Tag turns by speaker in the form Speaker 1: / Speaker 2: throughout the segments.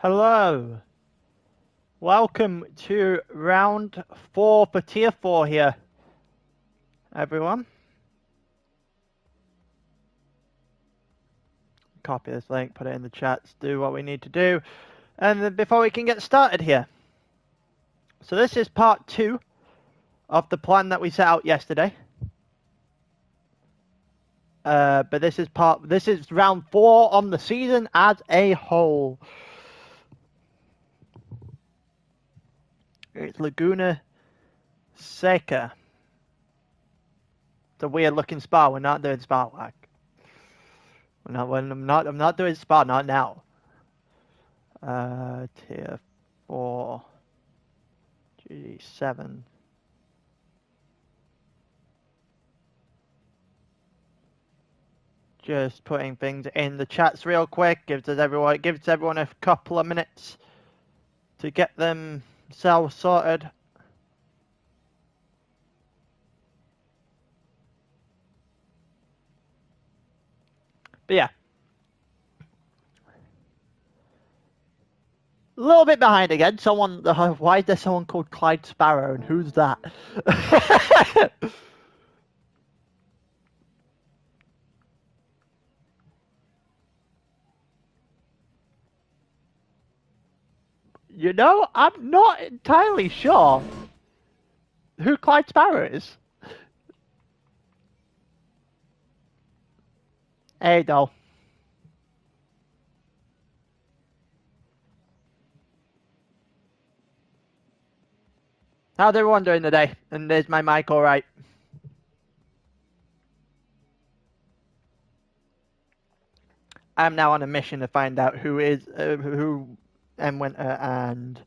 Speaker 1: Hello. Welcome to round 4 for tier 4 here, everyone. Copy this link, put it in the chats, do what we need to do, and then before we can get started here. So this is part 2 of the plan that we set out yesterday. But this is round 4 on the season as a whole. It's Laguna, Seca. It's a weird looking spa. We're not doing spa work. I'm not doing spa, not now. Tier 4. GT7. Just putting things in the chats real quick. Gives everyone a couple of minutes to get themselves sorted. But yeah. A little bit behind again. Why is there someone called Clyde Sparrow, and who's that? You know, I'm not entirely sure who Clyde Sparrow is. Hey, doll. How's everyone doing today? And is my mic alright? I'm now on a mission to find out who Winter and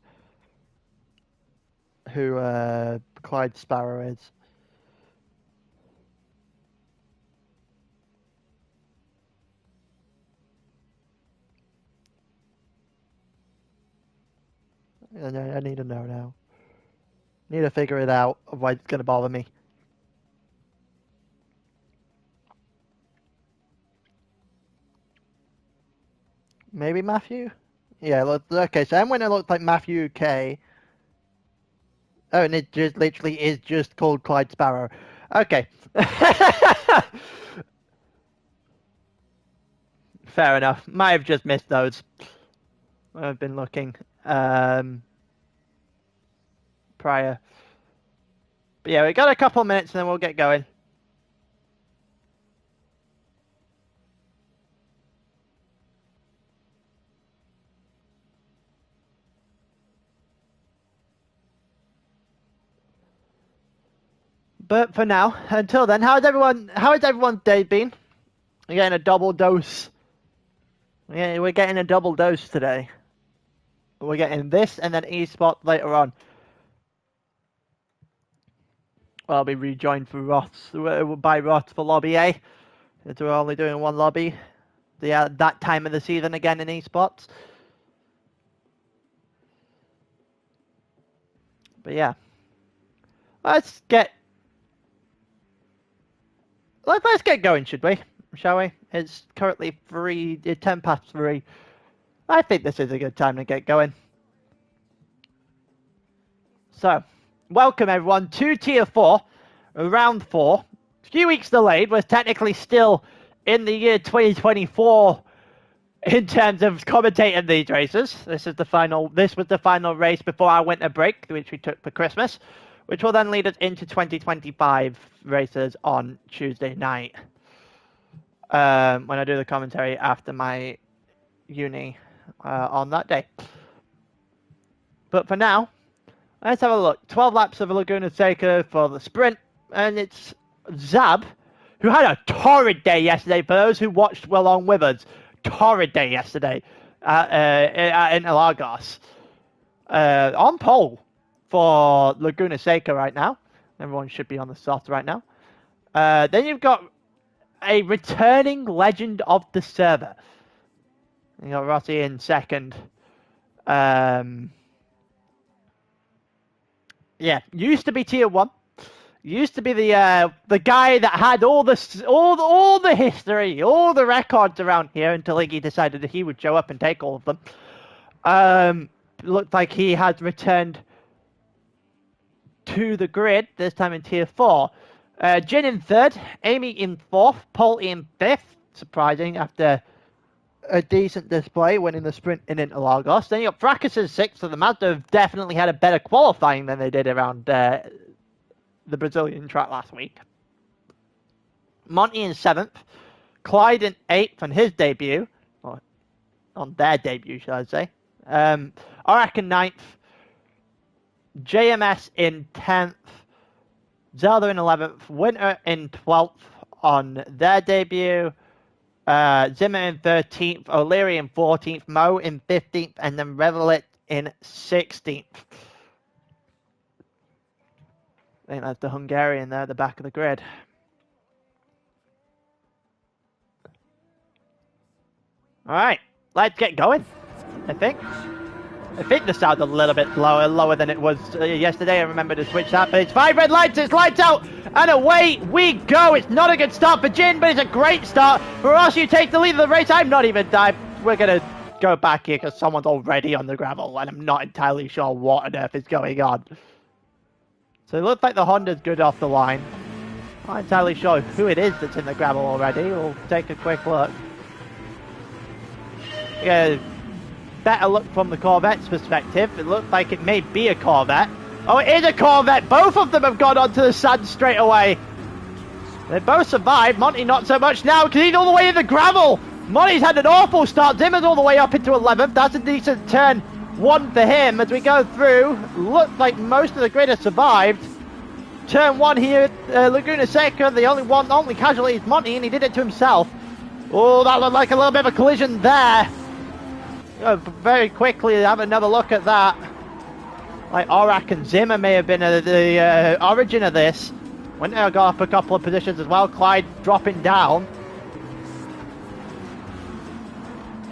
Speaker 1: who Clyde Sparrow is. I need to know now. Need to figure it out, otherwise it's going to bother me. Maybe Matthew? Yeah, okay, so Winter looks like Matthew K. Oh, and it just literally is just called Clyde Sparrow. Okay. Fair enough. Might have just missed those. I've been looking prior. But yeah, we got a couple minutes and then we'll get going. But for now, until then, how has everyone's day been? We're getting a double dose. Yeah, we're getting a double dose today. We're getting this and then esports later on. Well, I'll be rejoined for Roths by Roths for Lobby A. Since we're only doing one lobby. That time of the season again in esports. But yeah. Let's get going, should we? Shall we? It's currently 10 past 3. I think this is a good time to get going. So, welcome everyone to Tier 4, Round 4. A few weeks delayed. We're technically still in the year 2024 in terms of commentating these races. This was the final race before our winter break, which we took for Christmas, which will then lead us into 2025 races on Tuesday night. When I do the commentary after my uni on that day. But for now, let's have a look. 12 laps of Laguna Seca for the sprint, and it's Zab, who had a torrid day yesterday. For those who watched along with us, torrid day yesterday in Lagos. On pole for Laguna Seca right now. Everyone should be on the soft right now. Then you've got a returning legend of the server. You got Rossi in second. Yeah, used to be tier 1. Used to be the guy that had all the history, all the records around here until Iggy decided that he would show up and take all of them. Looked like he had returned to the grid, this time in Tier 4. Jin in 3rd, Amy in 4th, Paul in 5th, surprising after a decent display, winning the sprint in Interlagos. Then you got Fracas in 6th, so the Mazda have definitely had a better qualifying than they did around the Brazilian track last week. Monty in 7th, Clyde in 8th on his debut, or on their debut, should I say. Arak in 9th, JMS in 10th, Zelda in 11th, Winter in 12th on their debut, Zimmer in 13th, O'Leary in 14th, Mo in 15th, and then Revelit in 16th. I think that's the Hungarian there at the back of the grid. Alright, let's get going, I think. I think the sound a little bit lower than it was yesterday. I remember to switch that, but it's 5 red lights, it's lights out, and away we go. It's not a good start for Jin, but it's a great start for us. You take the lead of the race. I'm not even we're going to go back here because someone's already on the gravel, and I'm not entirely sure what on earth is going on. So it looks like the Honda's good off the line. Not entirely sure who it is that's in the gravel already. We'll take a quick look. Yeah. Better look from the Corvette's perspective. It looks like it may be a Corvette. Oh, it is a Corvette. Both of them have gone onto the sand straight away. They both survived. Monty not so much now because he's all the way in the gravel. Monty's had an awful start. Zimmer's all the way up into 11th. That's a decent turn one for him as we go through. Looks like most of the grid has survived. Turn 1 here at Laguna Seca. The only casualty is Monty, and he did it to himself. Oh, that looked like a little bit of a collision there. Very quickly have another look at that. Like Orak and Zimmer may have been the origin of this. Winter got up a couple of positions as well. Clyde dropping down.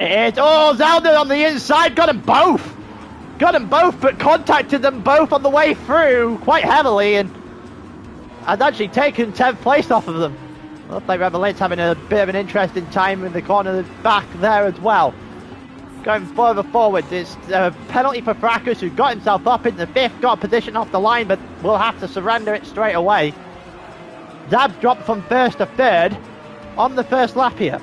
Speaker 1: It's Zelda on the inside. Got them both. But contacted them both on the way through quite heavily and has actually taken 10th place off of them. Looks like Reveille's having a bit of an interesting time in the corner back there as well. Going further forward, it's a penalty for Fracas, who got himself up in the 5th, got a position off the line, but will have to surrender it straight away. Zab's dropped from 1st to 3rd on the first lap here.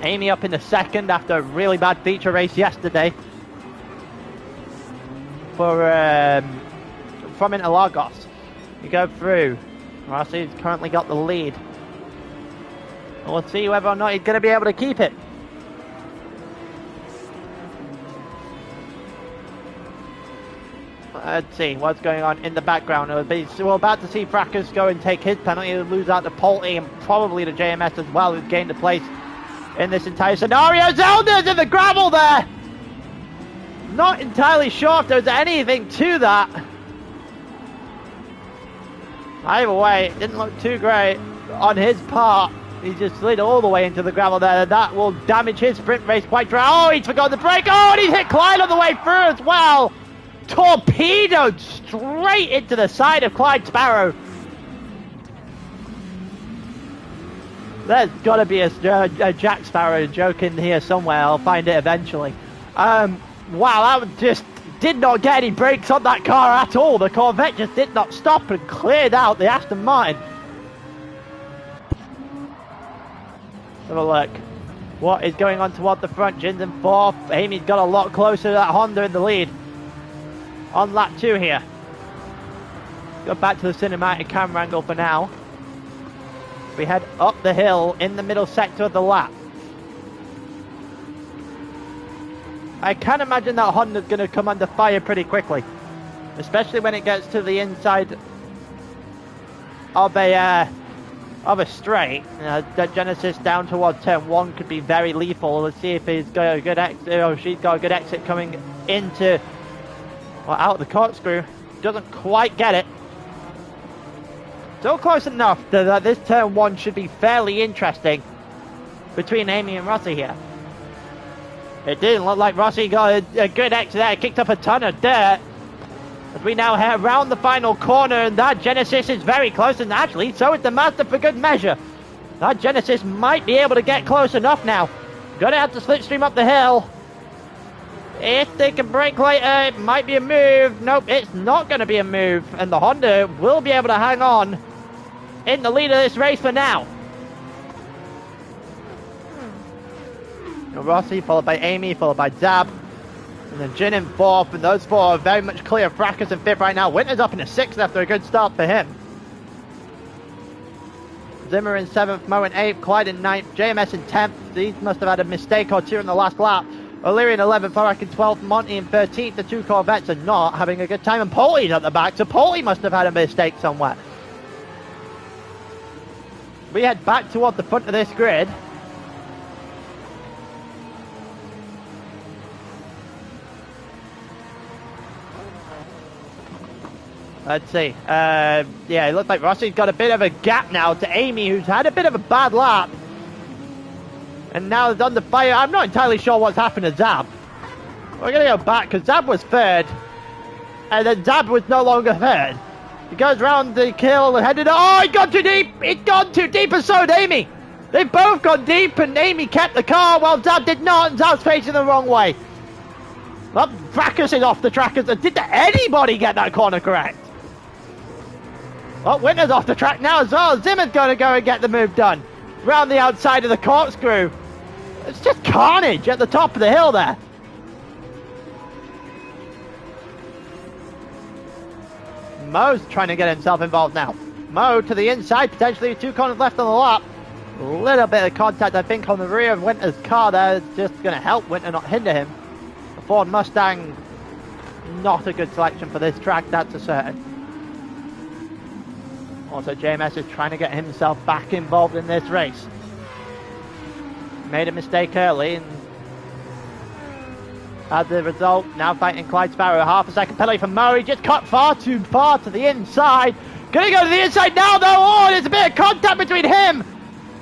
Speaker 1: Amy up in the 2nd after a really bad feature race yesterday from Interlagos. You go through. Rossi's currently got the lead. We'll see whether or not he's going to be able to keep it. Let's see what's going on in the background. We're about to see Fracas go and take his penalty. He'll lose out to Polty and probably to JMS as well, who's gained a place in this entire scenario. Zelda's in the gravel there! Not entirely sure if there's anything to that. Either way, it didn't look too great on his part. He just slid all the way into the gravel there. That will damage his sprint race quite dry. Oh, he's forgotten the brake. Oh, and he's hit Clyde on the way through as well. Torpedoed straight into the side of Clyde Sparrow. There's got to be a Jack Sparrow joke in here somewhere. I'll find it eventually. Wow, that just did not get any brakes on that car at all. The Corvette just did not stop and cleared out the Aston Martin. Have a look. What is going on toward the front? Jin's in 4th. Amy's got a lot closer to that Honda in the lead. On lap 2 here. Go back to the cinematic camera angle for now. We head up the hill in the middle sector of the lap. I can imagine that Honda's going to come under fire pretty quickly. Especially when it gets to the inside of a straight. That Genesis down towards turn 1 could be very lethal. Let's see if he's got a good exit, or she's got a good exit coming into, well, out of the corkscrew. Doesn't quite get it. Still close enough that this turn 1 should be fairly interesting between Amy and Rossi here. It didn't look like Rossi got a good exit there. Kicked up a ton of dirt. As we now head around the final corner, and that Genesis is very close, and actually so is the Mazda for good measure. That Genesis might be able to get close enough now. Gonna have to slipstream up the hill. If they can brake later, it might be a move. Nope, it's not going to be a move. And the Honda will be able to hang on in the lead of this race for now. Rossi, followed by Amy, followed by Zab. And then Jin in fourth. And those four are very much clear. Fracas in fifth right now. Winter's up in a sixth after a good start for him. Zimmer in seventh, Mo in eighth, Clyde in ninth, JMS in 10th. These must have had a mistake or two in the last lap. O'Leary in 11th, Thorak in 12th, Monty in 13th. The two Corvettes are not having a good time, and Polly's at the back, so Polly must have had a mistake somewhere. We head back toward the front of this grid. Let's see. Yeah, it looks like Rossi's got a bit of a gap now to Amy, who's had a bit of a bad lap. And now is under fire. I'm not entirely sure what's happened to Zab. We're going to go back because Zab was third. And then Zab was no longer third. He goes round the kill and headed. Oh, he got too deep. He'd gone too deep, and so did Amy. They've both gone deep, and Amy kept the car while Zab did not. And Zab's facing the wrong way. Well, Fracas is off the track. Did anybody get that corner correct? Well, Winter's off the track now as well. Zimmer's going to go and get the move done. Round the outside of the corkscrew. It's just carnage at the top of the hill there. Mo's trying to get himself involved now. Mo to the inside, potentially with 2 corners left on the lap. A little bit of contact, I think, on the rear of Winter's car there. Just going to help Winter, not hinder him. The Ford Mustang, not a good selection for this track, that's a certain. Also, JMS is trying to get himself back involved in this race. Made a mistake early, and as a result, now fighting Clyde Sparrow. Half a second penalty for Murray. Just cut far too far to the inside. Gonna go to the inside now, though. Oh, there's a bit of contact between him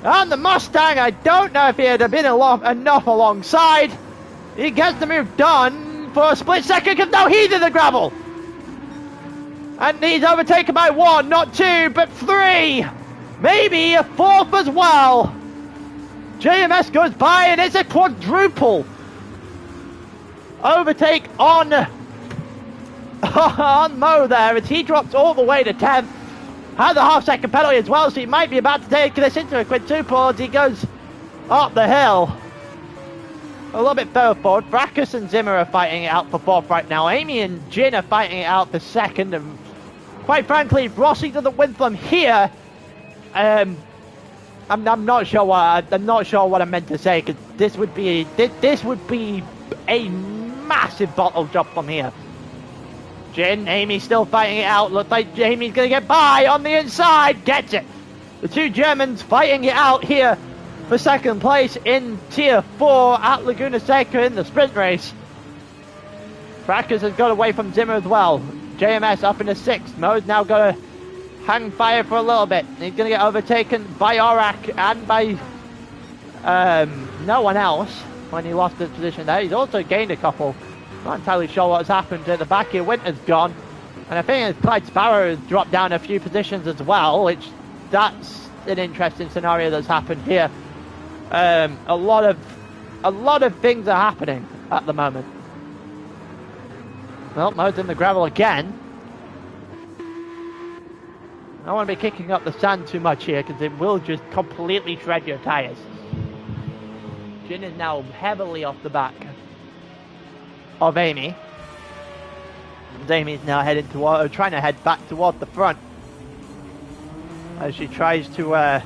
Speaker 1: and the Mustang. I don't know if he had been enough alongside. He gets the move done for a split second, because now he's in the gravel. And he's overtaken by 1, not 2, but 3. Maybe a 4th as well. JMS goes by, and it's a quadruple overtake on Mo there, as he drops all the way to 10th. Has a half-second penalty as well, so he might be about to take this into a quintuple as he goes up the hill. A little bit further forward. Fracas and Zimmer are fighting it out for 4th right now. Amy and Jin are fighting it out for 2nd, and quite frankly, if Rossi doesn't win from here, I'm not sure what I meant to say, because this would be a massive bottle drop from here. Jin, Amy still fighting it out. Looks like Amy's gonna get by on the inside. Gets it. The two Germans fighting it out here for 2nd place in Tier 4 at Laguna Seca in the sprint race. Fracas has got away from Zimmer as well. JMS up in the 6th. Mo's now got to hang fire for a little bit. He's going to get overtaken by Orak and by no one else when he lost his position there. He's also gained a couple. Not entirely sure what's happened at the back here. Winter's gone. And I think Clyde Sparrow has dropped down a few positions as well, which that's an interesting scenario that's happened here. A lot of things are happening at the moment. Well, Mo's in the gravel again. I don't want to be kicking up the sand too much here, because it will just completely shred your tyres. Jin is now heavily off the back of Amy. And Amy's now heading toward, trying to head back toward the front as she tries to,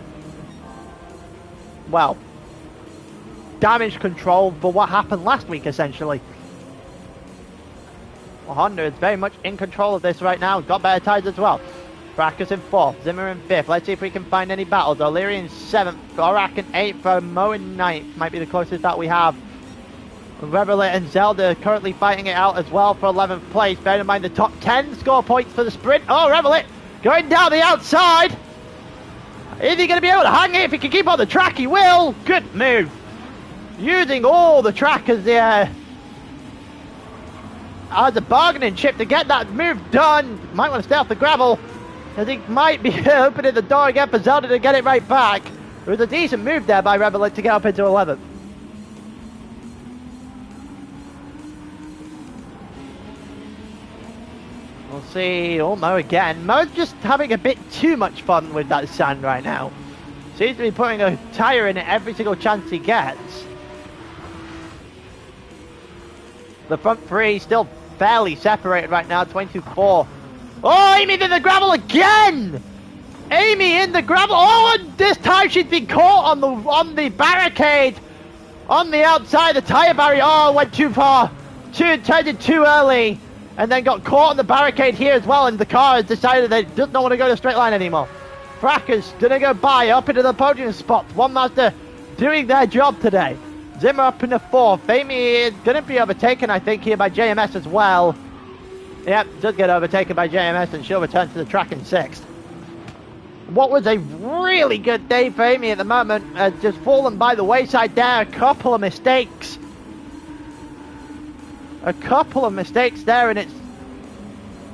Speaker 1: well, damage control for what happened last week, essentially. Well, Honda is very much in control of this right now. Got better tyres as well. Fracas in 4th, Zimmer in 5th. Let's see if we can find any battles. O'Leary in 7th, Orak in 8th, Mo in 9th. Might be the closest that we have. Reveille and Zelda currently fighting it out as well for 11th place. Bear in mind the top 10 score points for the sprint. Oh, Reveille going down the outside. Is he going to be able to hang it? If he can keep on the track, he will. Good move. Using all the track as a bargaining chip to get that move done. Might want to stay off the gravel, as he might be opening the door again for Zelda to get it right back. It was a decent move there by Reveille to get up into 11th. Rossi, oh, Mo again. Mo's just having a bit too much fun with that sand right now. Seems to be putting a tyre in it every single chance he gets. The front three still fairly separated right now, 22-4. Oh, Amy's in the gravel again! Amy in the gravel. Oh, and this time she's been caught on the barricade. On the outside, the tyre barrier. Oh, went too far. Turned it too early. And then got caught on the barricade here as well. And the car has decided that it does not want to go the straight line anymore. Fracker's going to go by up into the podium spot. One Master doing their job today. Zimmer up in the fourth. Amy is going to be overtaken, I think, here by JMS as well. Yep, does get overtaken by JMS and she'll return to the track in sixth. What was a really good day for Amy at the moment has just fallen by the wayside there. A couple of mistakes. A couple of mistakes there, and it's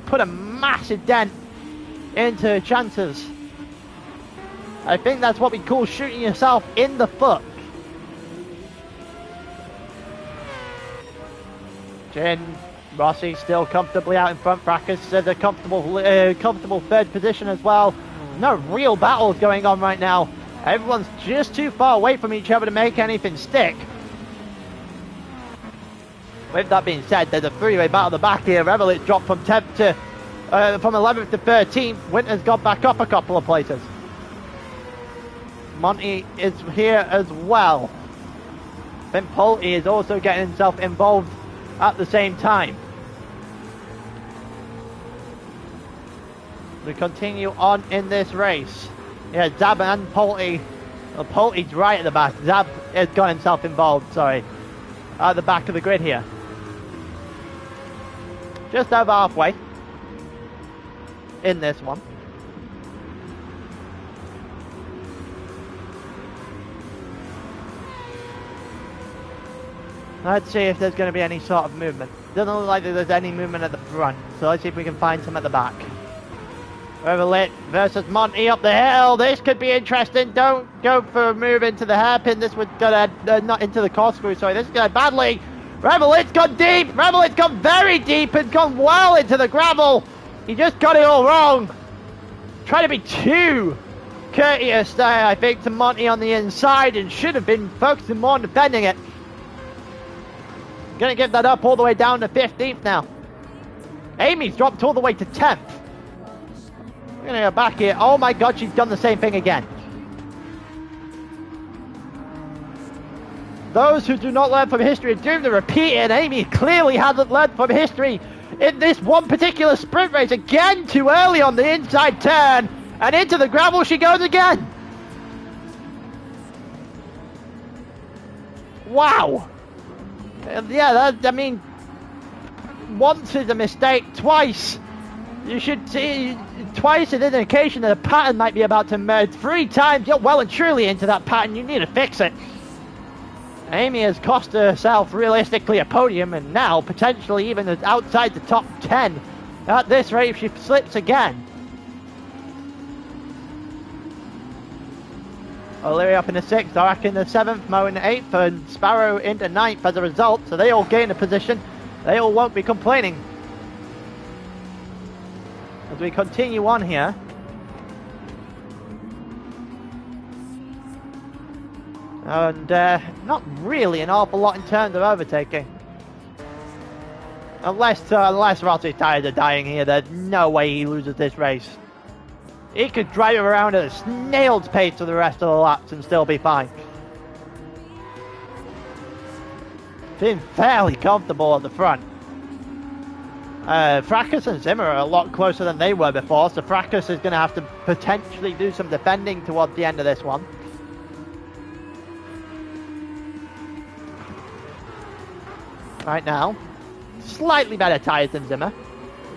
Speaker 1: put a massive dent into her chances. I think that's what we call shooting yourself in the foot. Jin Rossi still comfortably out in front. Fracas at a comfortable third position as well. No real battles going on right now. Everyone's just too far away from each other to make anything stick. With that being said, there's a three-way battle at the back here. Revelit dropped from 10th to from 11th to 13th. Winter's got back up a couple of places. Monty is here as well. Then Pulte is also getting himself involved at the same time. We continue on in this race. Yeah, Zab and Pulte. Well, Pulte's right at the back. Zab has got himself involved, sorry. At the back of the grid here. Just over halfway in this one. Let's see if there's going to be any sort of movement. Doesn't look like there's any movement at the front, so let's see if we can find some at the back. Overlit versus Monty up the hill. This could be interesting. Don't go for a move into the hairpin. This would go not into the corkscrew. Sorry, this is going badly. Revelit's gone deep. Revelit's gone very deep and gone well into the gravel. He just got it all wrong. Trying to be too courteous there, I think, to Monty on the inside, and should have been focusing more on defending it. Going to give that up all the way down to 15th now. Amy's dropped all the way to 10th. We're going to go back here. Oh my god, she's done the same thing again. Those who do not learn from history are doomed to repeat it, and Amy clearly hasn't learned from history in this one particular sprint race. Again, too early on the inside turn, and into the gravel she goes again. Wow. Yeah, that, I mean, once is a mistake, twice. You should see, twice an indication that a pattern might be about to emerge. 3 times, you're well and truly into that pattern. You need to fix it. Amy has cost herself realistically a podium, and now potentially even outside the top 10 at this rate if she slips again. O'Leary up in the 6th, Arak in the 7th, Mo in the 8th, and Sparrow into 9th as a result, so they all gain a position. They all won't be complaining. As we continue on here. And not really an awful lot in terms of overtaking. Unless Rossi's tyres are dying here, there's no way he loses this race. He could drive around at a snail's pace for the rest of the laps and still be fine. Feeling fairly comfortable at the front. Fracas and Zimmer are a lot closer than they were before, so Fracas is going to have to potentially do some defending towards the end of this one. Right now, slightly better tyres than Zimmer.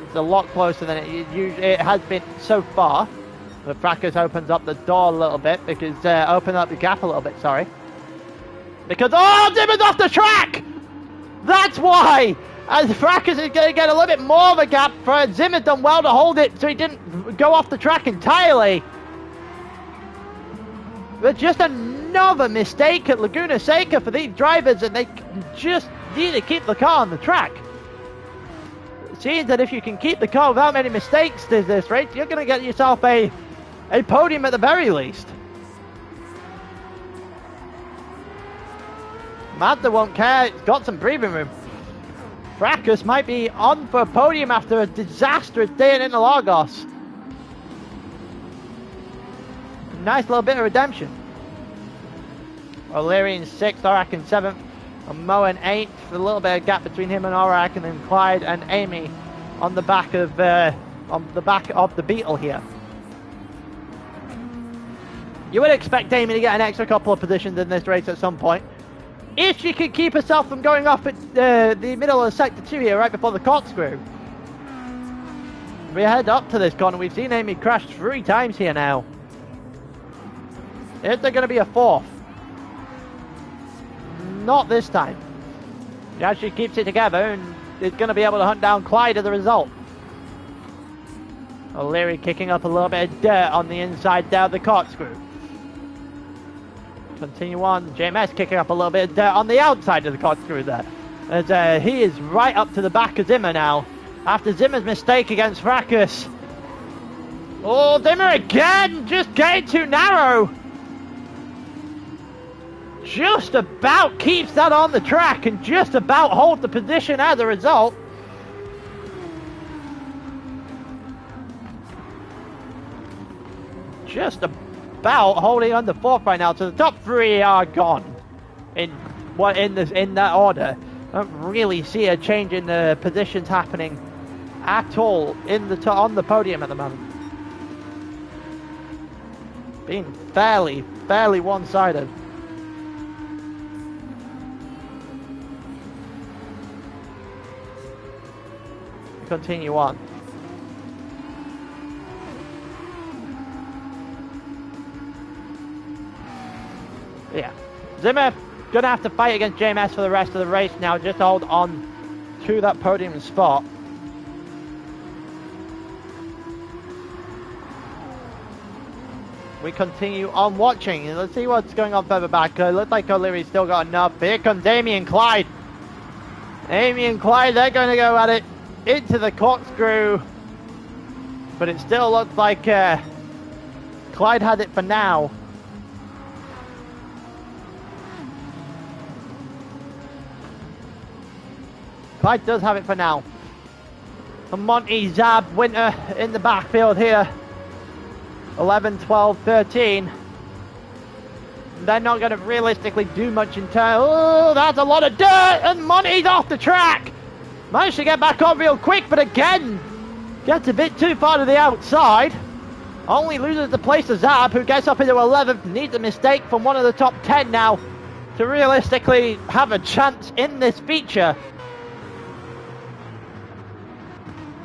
Speaker 1: It's a lot closer than it has been so far. But Fracas opens up the door a little bit because open up the gap a little bit. Sorry, because oh, Zimmer's off the track. That's why. As Fracas is going to get a little bit more of a gap. For Zimmer's done well to hold it, so he didn't go off the track entirely. But just another mistake at Laguna Seca for these drivers, and they just need to keep the car on the track. seems that if you can keep the car without many mistakes this race, you're going to get yourself a podium at the very least. Mazda won't care, it's got some breathing room. Fracas might be on for a podium after a disastrous day in Interlagos. Nice little bit of redemption. O'Leary in 6th, Aurak in 7th, and Mo in 8th. A little bit of gap between him and Aurak, and then Clyde and Amy on the back of the Beetle here. You would expect Amy to get an extra couple of positions in this race at some point. If she could keep herself from going off at the middle of Sector 2 here, right before the corkscrew. We head up to this corner. We've seen Amy crash 3 times here now. Is there going to be a 4th? Not this time. She actually keeps it together and is going to be able to hunt down Clyde as a result. O'Leary kicking up a little bit of dirt on the inside there of the corkscrew. Continue on. JMS kicking up a little bit of dirt on the outside of the corkscrew there. As he is right up to the back of Zimmer now. After Zimmer's mistake against Fracas. Oh, Zimmer again! Just getting too narrow! Just about keeps that on the track and just about holds the position as a result. Just about holding on the 4th right now. So the top 3 are gone in that order. I don't really see a change in the positions happening at all on the podium at the moment. Being fairly one-sided. Continue on. Yeah, Zimmer gonna have to fight against JMS for the rest of the race now, just to hold on to that podium spot. We continue on watching, and let's see what's going on further back. Looks like O'Leary's still got enough. Here comes Amy and Clyde. Amy and Clyde, they're going to go at it into the corkscrew, but it still looks like Clyde has it for now. Clyde does have it for now. And Monty, Zab, Winter in the backfield here. 11, 12, 13. They're not going to realistically do much in turn. Oh, that's a lot of dirt, and Monty's off the track. Managed to get back on real quick, but again, gets a bit too far to the outside. Only loses the place to Zab, who gets up into 11th. Needs a mistake from one of the top 10 now to realistically have a chance in this feature.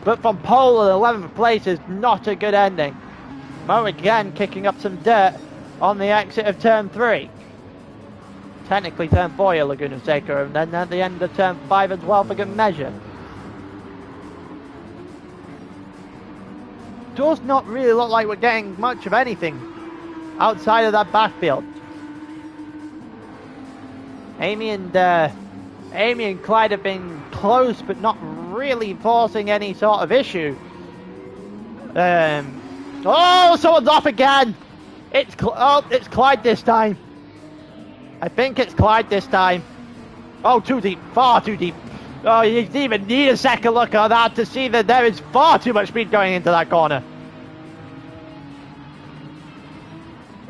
Speaker 1: But from pole at 11th place is not a good ending. Mo again kicking up some dirt on the exit of turn 3. Technically turn 4 here, Laguna Seca, and then at the end of turn 5 as well for good measure. Does not really look like we're getting much of anything outside of that backfield. Amy and Clyde have been close, but not really forcing any sort of issue. Oh, someone's off again. It's Clyde this time. I think it's Clyde this time. Oh, too deep, far too deep. Oh, you didn't even need a second look at that to see that there is far too much speed going into that corner.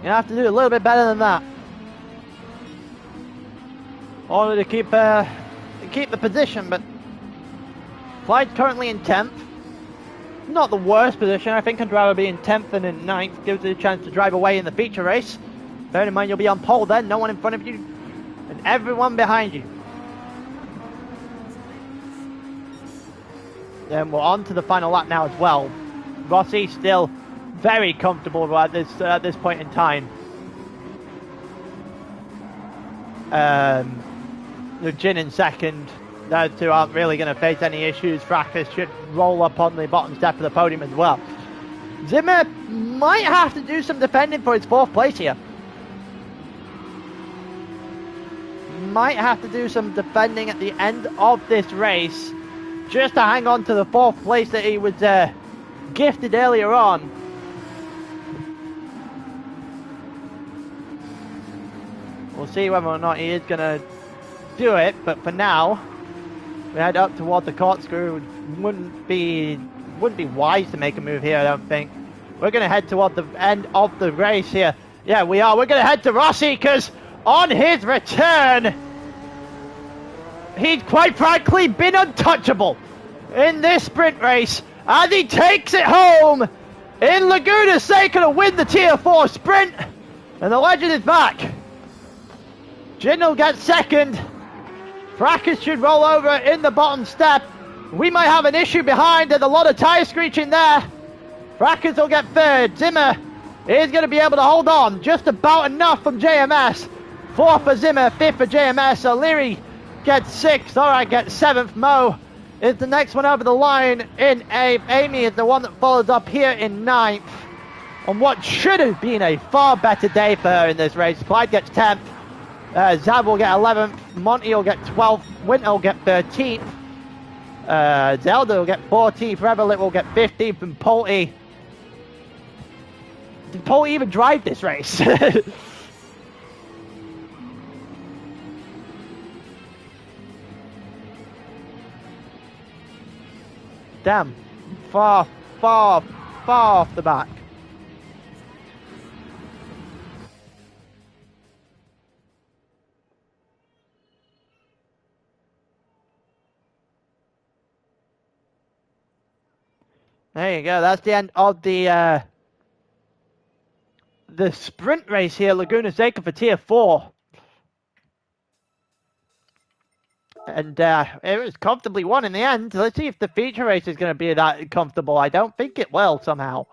Speaker 1: You have to do a little bit better than that in order to keep the position. But Clyde's currently in 10th. Not the worst position. I think I'd rather be in 10th than in 9th. Gives you a chance to drive away in the feature race. Bear in mind you'll be on pole then, no one in front of you, and everyone behind you. Then we're on to the final lap now as well. Rossi still very comfortable at this point in time. Lugin in second. Those two aren't really going to face any issues. Fracas should roll up on the bottom step of the podium as well. Zimmer might have to do some defending for his 4th place here. Might have to do some defending at the end of this race just to hang on to the 4th place that he was gifted earlier on. We'll see whether or not he is going to do it, but for now, we head up toward the corkscrew. Wouldn't be wise to make a move here, I don't think. We're going to head toward the end of the race here. Yeah, we are. We're going to head to Rossi, because on his return, he's quite frankly been untouchable in this sprint race, as he takes it home in Laguna Seca to win the Tier 4 sprint, and the legend is back. Jin will get second. Fracas should roll over in the bottom step. We might have an issue behind. There's a lot of tyre screeching there. Fracas will get third. Zimmer is going to be able to hold on. Just about enough from JMS. 4th for Zimmer, 5th for JMS. O'Leary gets 6th. Alright, gets 7th. Mo is the next one over the line in 8th. Amy is the one that follows up here in 9th. On what should have been a far better day for her in this race. Clyde gets 10th. Zab will get 11th. Monty will get 12th. Winter will get 13th. Zelda will get 14th. Revelit will get 15th. And Polty. Did Polty even drive this race? Damn. Far off the back. There you go. That's the end of the sprint race here, Laguna Seca for Tier 4. And it was comfortably won in the end. Let's see if the feature race is going to be that comfortable. I don't think it will somehow.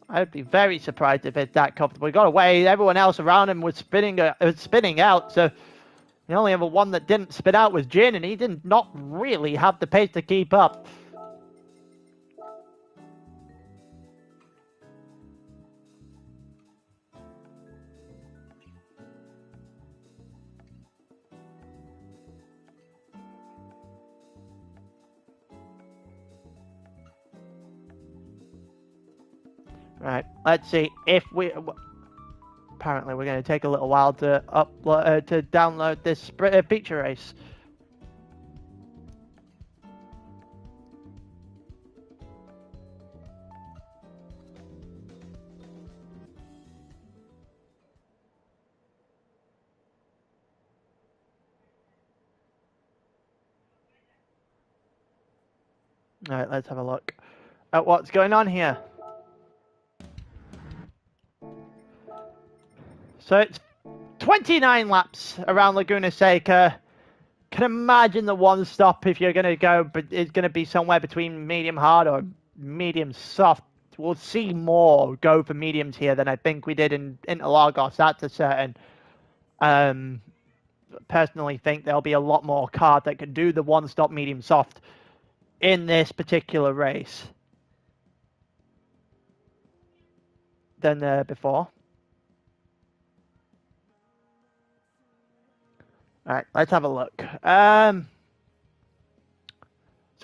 Speaker 1: I'd be very surprised if it's that comfortable. He got away. Everyone else around him was spinning out. So the only other one that didn't spin out was Jin, and he did not really have the pace to keep up. Right, let's see if we... Apparently we're going to take a little while to upload, to download this feature race. Alright, let's have a look at what's going on here. So it's 29 laps around Laguna Seca. Can imagine the one stop, if you're going to go, but it's going to be somewhere between medium hard or medium soft. We'll see more go for mediums here than I think we did in Interlagos. That's a certain. Personally think there'll be a lot more cars that can do the one stop medium soft in this particular race than before. Alright, let's have a look. So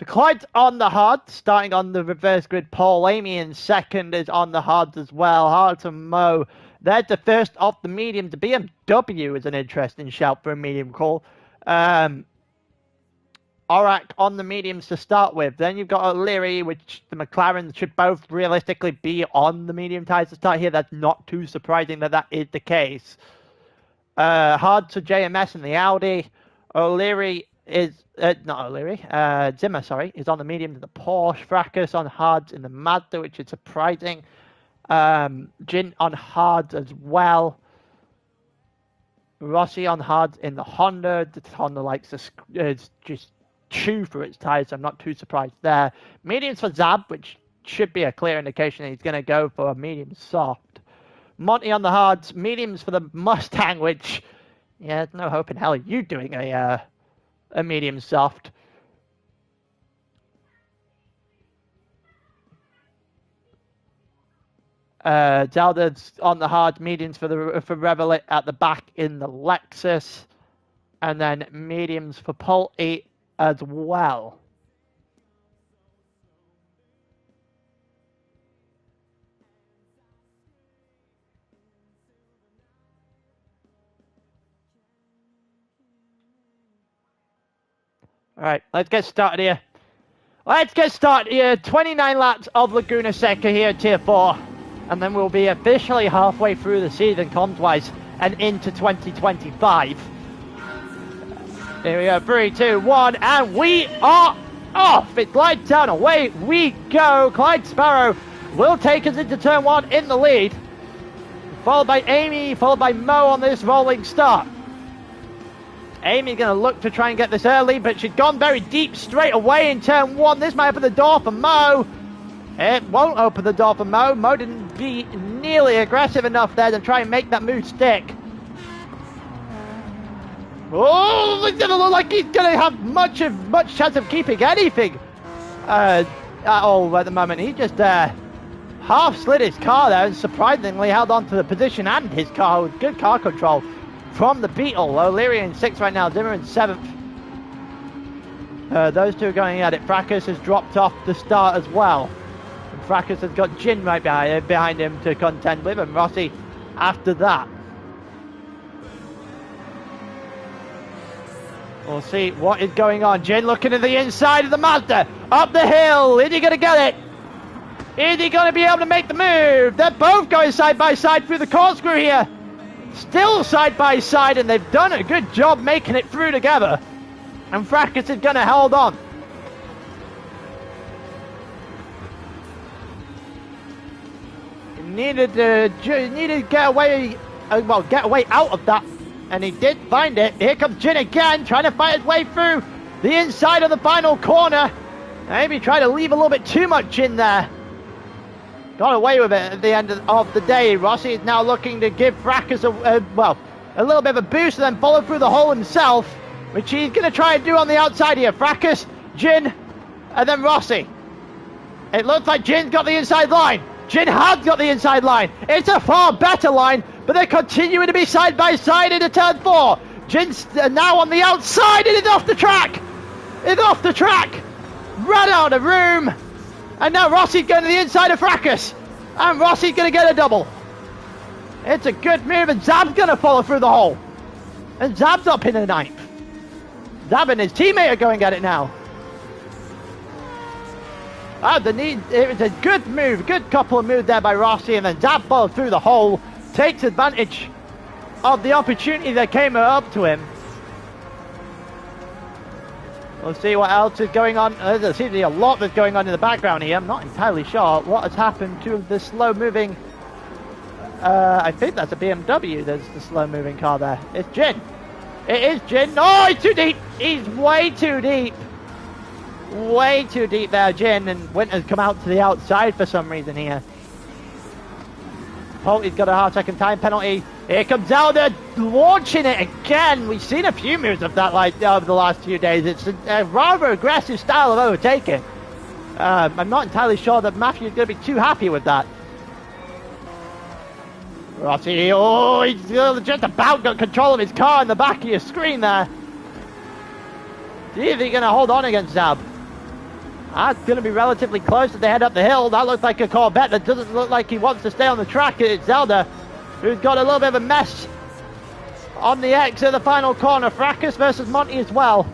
Speaker 1: Clyde's on the hard, starting on the reverse grid pole. Amy in second is on the hard as well. Hard to Mo. There's the first of the mediums. The BMW is an interesting shout for a medium call. Aurak on the mediums to start with. Then you've got O'Leary, which the McLaren should both realistically be on the medium tyres to start here. That's not too surprising that that is the case. Hard to JMS in the Audi. O'Leary is not O'Leary. Zimmer, sorry, is on the medium to the Porsche. Fracas on hards in the Mazda, which is surprising. Jin on hards as well. Rossi on hards in the Honda. The Honda likes to just chew through its tires, so I'm not too surprised there. Mediums for Zab, which should be a clear indication that he's going to go for a medium soft. Monty on the hards, mediums for the Mustang, which, yeah, there's no hope in hell of you doing a medium soft. Zelda's on the hard, mediums for Revelit at the back in the Lexus. And then mediums for Polty as well. All right, let's get started here. Let's get started here. 29 laps of Laguna Seca here at Tier 4. And then we'll be officially halfway through the season comms-wise and into 2025. Here we go, 3, 2, 1, and we are off. It's lights down, away we go. Clyde Sparrow will take us into turn 1 in the lead. Followed by Amy, followed by Mo on this rolling start. Amy's going to look to try and get this early, but she's gone very deep straight away in turn 1. This might open the door for Mo. It won't open the door for Mo. Mo didn't be nearly aggressive enough there to try and make that move stick. Oh, it doesn't look like he's going to have much chance of keeping anything at all at the moment. He just half slid his car there and surprisingly held on to the position and his car with good car control from the Beetle. O'Leary in 6th right now, Dimmer in 7th. Those two are going at it. Fracas has dropped off the start as well. And Fracas has got Jin right behind him to contend with, and Rossi after that. We'll see what is going on. Jin looking at the inside of the Mazda. Up the hill. Is he going to get it? Is he going to be able to make the move? They're both going side by side through the corkscrew here. Still side by side, and they've done a good job making it through together. And Fracas is going to hold on. He needed to get away, get away out of that. And he did find it. Here comes Jin again, trying to fight his way through the inside of the final corner. Maybe trying to leave a little bit too much in there. Got away with it at the end of the day. Rossi is now looking to give Fracas a little bit of a boost and then follow through the hole himself, which he's going to try and do on the outside here. Fracas, Jin, and then Rossi. It looks like Jin's got the inside line. Jin has got the inside line. It's a far better line, but they're continuing to be side by side into turn 4. Jin's now on the outside. It is off the track. It's off the track. Ran out of room. And now Rossi's going to the inside of Fracas. And Rossi's going to get a double. It's a good move, and Zab's going to follow through the hole. And Zab's up in the 9th. Zab and his teammate are going at it now. It was a good move, good couple of moves there by Rossi, and then Zab followed through the hole, takes advantage of the opportunity that came up to him. We'll see what else is going on. There seems to be a lot that's going on in the background here. I'm not entirely sure what has happened to the slow-moving... I think that's a BMW. There's the slow-moving car there. It's Jin. It is Jin. Oh, he's too deep. He's way too deep. Way too deep there, Jin. And Winter's come out to the outside for some reason here. Polty's got a half-second time penalty. Here comes Zelda launching it again. We've seen a few moves of that over the last few days. It's a rather aggressive style of overtaking. I'm not entirely sure that Matthew's going to be too happy with that. Rossi, oh, he's just about got control of his car in the back of your screen there. See if he's going to hold on against Zab. That's going to be relatively close as they head up the hill. That looks like a Corvette. That doesn't look like he wants to stay on the track. It's Zelda, who's got a little bit of a mess on the exit of the final corner. Fracas versus Monty as well.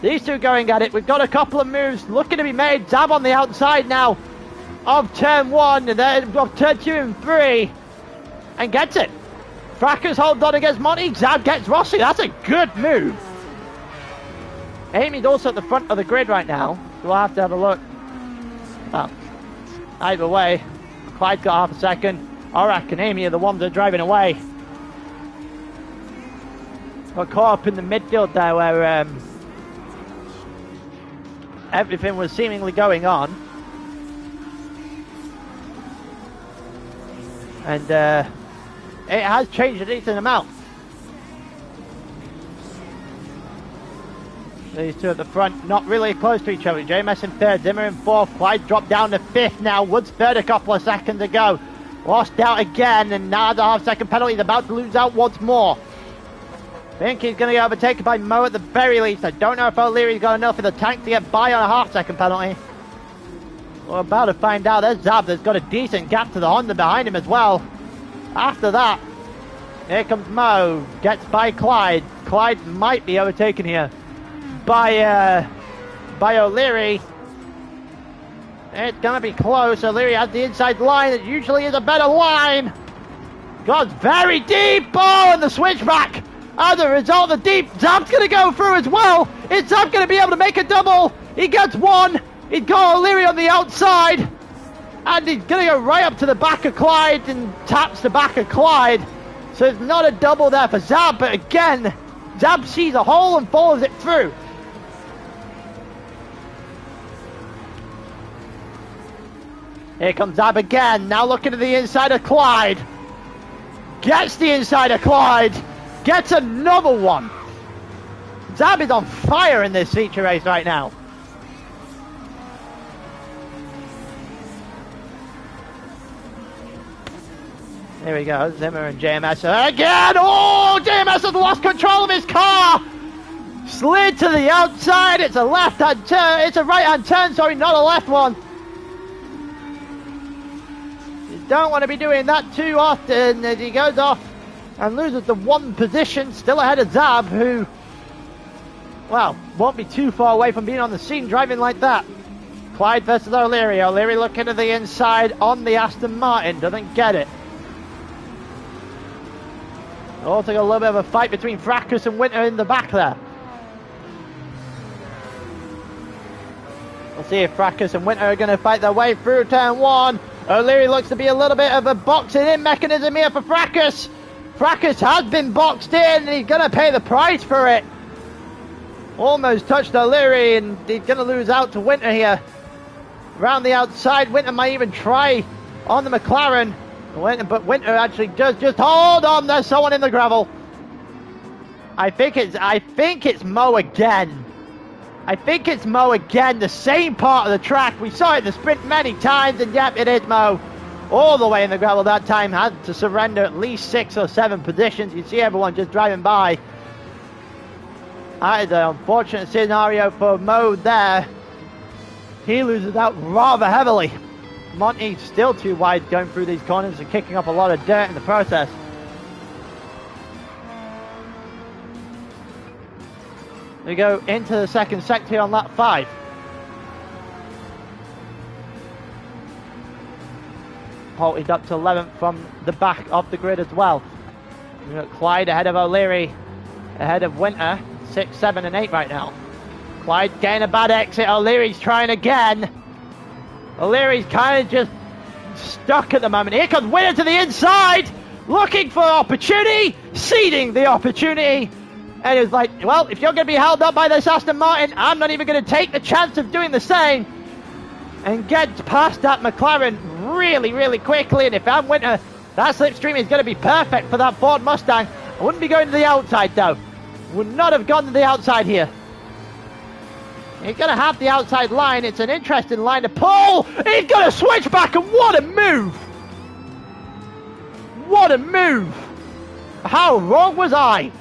Speaker 1: These two going at it. We've got a couple of moves looking to be made. Zab on the outside now of turn 1, and then of turn 2 and 3, and gets it. Fracas holds on against Monty. Zab gets Rossi. That's a good move. Amy's also at the front of the grid right now, so we'll have to have a look. Well, either way, Clyde's got half a second. Aurak and Amy are the ones that are driving away. Got caught up in the midfield there where everything was seemingly going on. And it has changed a decent amount. These two at the front, not really close to each other. JMS in 3rd, Zimmer in 4th. Clyde dropped down to 5th now. Woods 3rd a couple of seconds ago. Lost out again, and now the half-second penalty is about to lose out once more. think he's going to get overtaken by Mo at the very least. I don't know if O'Leary's got enough in the tank to get by on a half-second penalty. We're about to find out. There's Zab that's got a decent gap to the Honda behind him as well. After that, here comes Mo. Gets by Clyde. Clyde might be overtaken here by O'Leary. It's going to be close. O'Leary has the inside line. It usually is a better line. Goes very deep. Oh, and the switchback. As a result, the deep. Zab's going to go through as well. Is Zab going to be able to make a double? He gets one. He's got O'Leary on the outside. And he's going to go right up to the back of Clyde and taps the back of Clyde. So it's not a double there for Zab. But again, Zab sees a hole and follows it through. Here comes Zab again. Now looking to the inside of Clyde. Gets the inside of Clyde. Gets another one. Zab is on fire in this feature race right now. Here we go. Zimmer and JMS again. Oh, JMS has lost control of his car. Slid to the outside. It's a left-hand turn. It's a right-hand turn. Sorry, not a left one. Don't want to be doing that too often as he goes off and loses the one position, still ahead of Zab, who, well, won't be too far away from being on the scene driving like that. Clyde versus O'Leary. O'Leary looking to the inside on the Aston Martin, doesn't get it. Also got a little bit of a fight between Fracas and Winter in the back there. We'll see if Fracas and Winter are going to fight their way through turn one. O'Leary looks to be a little bit of a boxing in mechanism here for Fracas. Fracas has been boxed in and he's going to pay the price for it. Almost touched O'Leary and he's going to lose out to Winter here. Around the outside, Winter might even try on the McLaren. But Winter actually does just hold on. There's someone in the gravel. I think it's Mo again. I think it's Mo again, the same part of the track. We saw it in the sprint many times, and yep, it is Mo. All the way in the gravel that time, had to surrender at least 6 or 7 positions. You see everyone just driving by. That is an unfortunate scenario for Mo there. He loses out rather heavily. Monty's still too wide going through these corners and kicking up a lot of dirt in the process. We go into the second sector on lap 5. Halted up to 11th from the back of the grid as well. We've got Clyde ahead of O'Leary, ahead of Winter, 6, 7 and 8 right now. Clyde getting a bad exit. O'Leary's trying again. O'Leary's kind of just stuck at the moment. Here comes Winter to the inside, looking for opportunity, seeding the opportunity. And it's like, well, if you're going to be held up by this Aston Martin, I'm not even going to take the chance of doing the same. And gets past that McLaren really, really quickly. And if I'm Winter, that slipstream is going to be perfect for that Ford Mustang. I wouldn't be going to the outside, though. Would not have gone to the outside here. He's going to have the outside line. It's an interesting line to pull. He's going to switch back, and what a move. What a move. How wrong was I?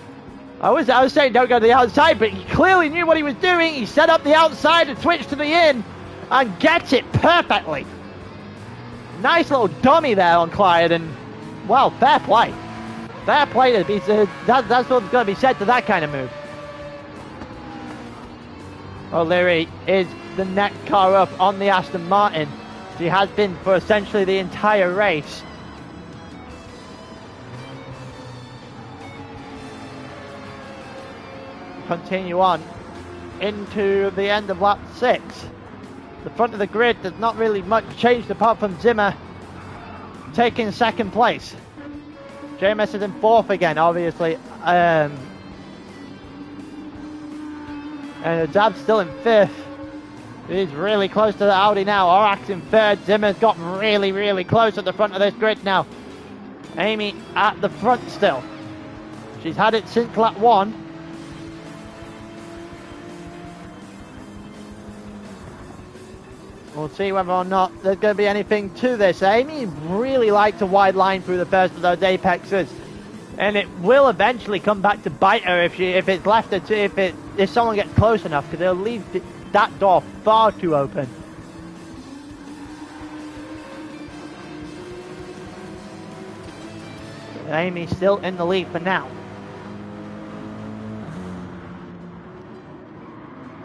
Speaker 1: I was saying don't go to the outside, but he clearly knew what he was doing. He set up the outside and switched to the in and gets it perfectly. Nice little dummy there on Clyde, and, well, fair play. Fair play. To be, that's what's going to be said to that kind of move. O'Leary is the next car up on the Aston Martin. He has been for essentially the entire race. Continue on into the end of lap 6. The front of the grid does not really much changed apart from Zimmer taking second place. JMS is in 4th again, obviously. And Zab's still in 5th. He's really close to the Audi now. Orak's in 3rd. Zimmer's got really, really close at the front of this grid now. Amy at the front still. She's had it since lap 1. We'll see whether or not there's going to be anything to this. Amy really liked a wide line through the first of those apexes. And it will eventually come back to bite her if it's left her to, if someone gets close enough, because they'll leave that door far too open. Amy's still in the lead for now.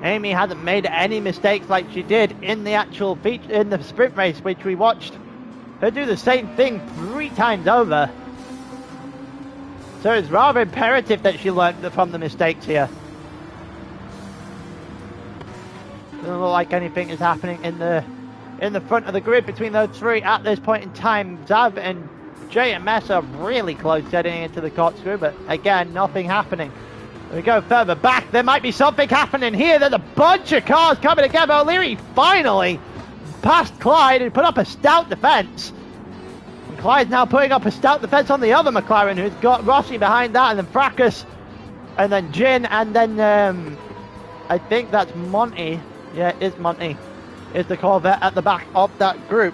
Speaker 1: Amy hasn't made any mistakes like she did in the actual feature, in the sprint race, which we watched her do the same thing 3 times over. So it's rather imperative that she learned from the mistakes here. Doesn't look like anything is happening in the front of the grid between those 3 at this point in time. Zab and JMS are really close getting into the corkscrew, but again, nothing happening. We go further back, there might be something happening here. There's a bunch of cars coming together. O'Leary finally passed Clyde, who put up a stout defense. And Clyde's now putting up a stout defense on the other McLaren, who's got Rossi behind that, and then Fracas, and then Jin, and then I think that's Monty. Yeah, it is Monty. Is the Corvette at the back of that group.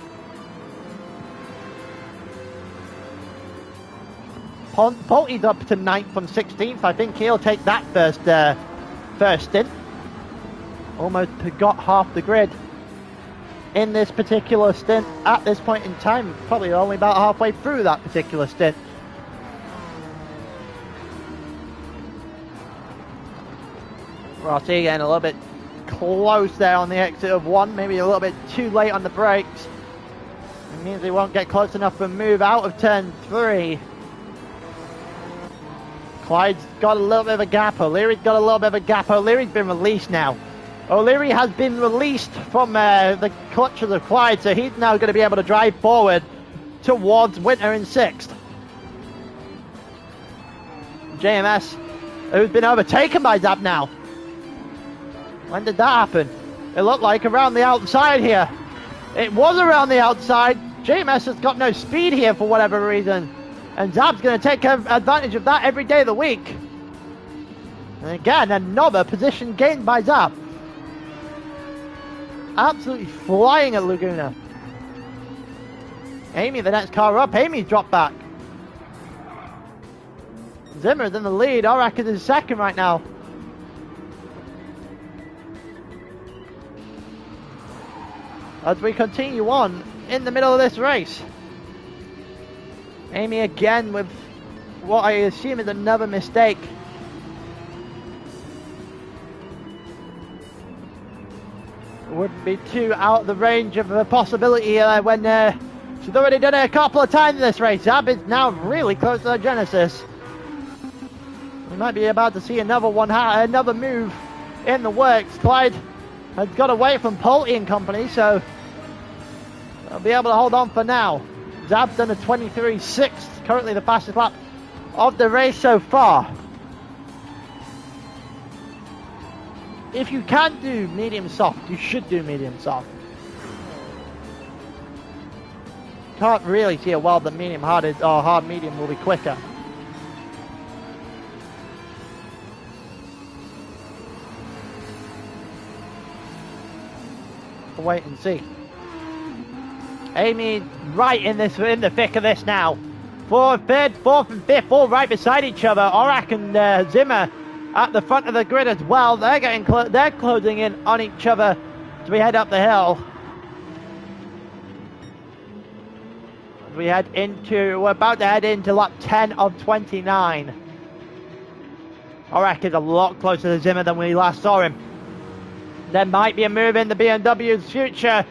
Speaker 1: Polty's up to 9th from 16th. I think he'll take that first stint. Almost got half the grid in this particular stint at this point in time. Probably only about halfway through that particular stint. Rossi getting a little bit close there on the exit of 1. Maybe a little bit too late on the brakes. It means he won't get close enough to move out of turn 3. Clyde's got a little bit of a gap. O'Leary's got a little bit of a gap. O'Leary's been released now. O'Leary has been released from the clutches of Clyde, so he's now going to be able to drive forward towards Winter in 6th. JMS, who's been overtaken by Zab now. When did that happen? It looked like around the outside here. It was around the outside. JMS has got no speed here for whatever reason. And Zab's going to take advantage of that every day of the week. And again, another position gained by Zab. Absolutely flying at Laguna. Amy, the next car up. Amy's dropped back. Zimmer's in the lead. Orak is in 2nd right now. As we continue on in the middle of this race. Amy again with what I assume is another mistake. Wouldn't be too out of the range of a possibility when she's already done it a couple of times in this race. Zab is now really close to the Genesis. We might be about to see another another move in the works. Clyde has got away from Pulte and company, so they'll be able to hold on for now. Zab's done a 23.6, currently the fastest lap of the race so far. If you can do medium soft, you should do medium soft. Can't really see a world that medium hard is, or hard medium will be quicker. We'll wait and see. Amy right in the thick of this now. 3rd, 4th and 5th all right beside each other. Orak and Zimmer at the front of the grid as well. They're closing in on each other as we head up the hill. We're about to head into lap 10 of 29. Orak is a lot closer to Zimmer than when we last saw him. There might be a move in the BMW's future.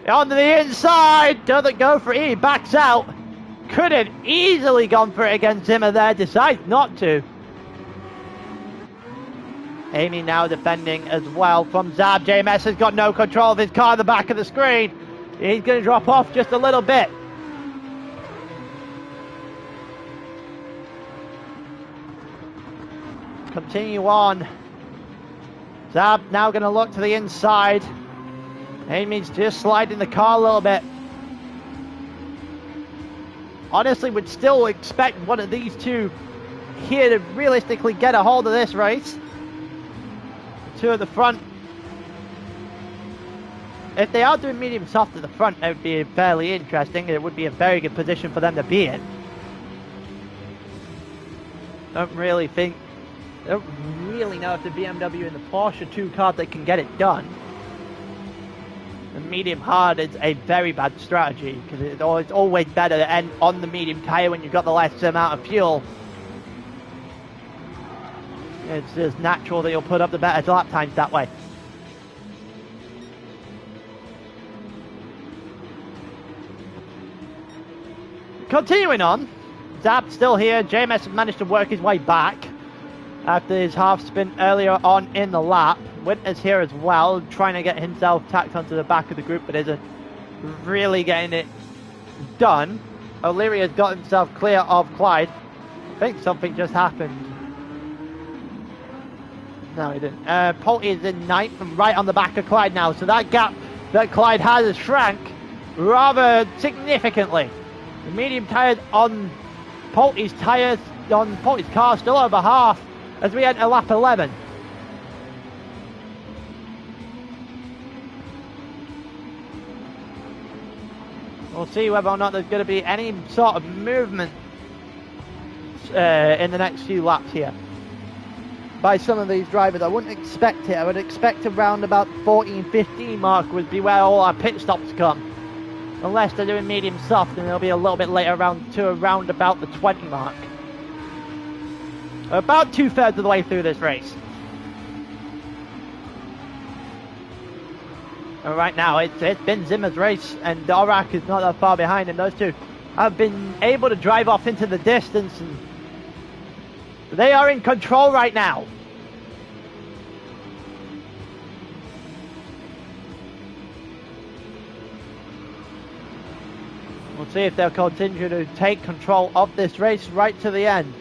Speaker 1: On the inside, doesn't go for it, he backs out. Could have easily gone for it against Zimmer there, decides not to. Amy now defending as well from Zab. JMS has got no control of his car at the back of the screen. He's going to drop off just a little bit. Continue on. Zab now going to look to the inside. Amy's just sliding the car a little bit. Honestly, would still expect one of these two here to realistically get a hold of this race. Two at the front. If they are doing medium soft at the front, it would be fairly interesting. It would be a very good position for them to be in. Don't really know if the BMW and the Porsche are two cars that can get it done. The medium hard is a very bad strategy because it's always better to end on the medium tyre when you've got the less amount of fuel. It's just natural that you'll put up the better lap times that way. Continuing on, Zab's still here. JMS has managed to work his way back after his half spin earlier on in the lap. Winter's here as well, trying to get himself tacked onto the back of the group, but isn't really getting it done. O'Leary has got himself clear of Clyde. I think something just happened. No, he didn't. Polte is in ninth and right on the back of Clyde now, so that gap that Clyde has shrank rather significantly. The medium tyres on Polte's car still over half as we enter lap 11. We'll see whether or not there's going to be any sort of movement in the next few laps here by some of these drivers. I wouldn't expect it. I would expect around about 14-15 mark would be where all our pit stops come. Unless they're doing medium soft, and it'll be a little bit later around about the 20 mark. About 2/3 of the way through this race. And right now, it's been Zimmer's race, and Dorak is not that far behind, and those two have been able to drive off into the distance, and they are in control right now. We'll see if they'll continue to take control of this race right to the end.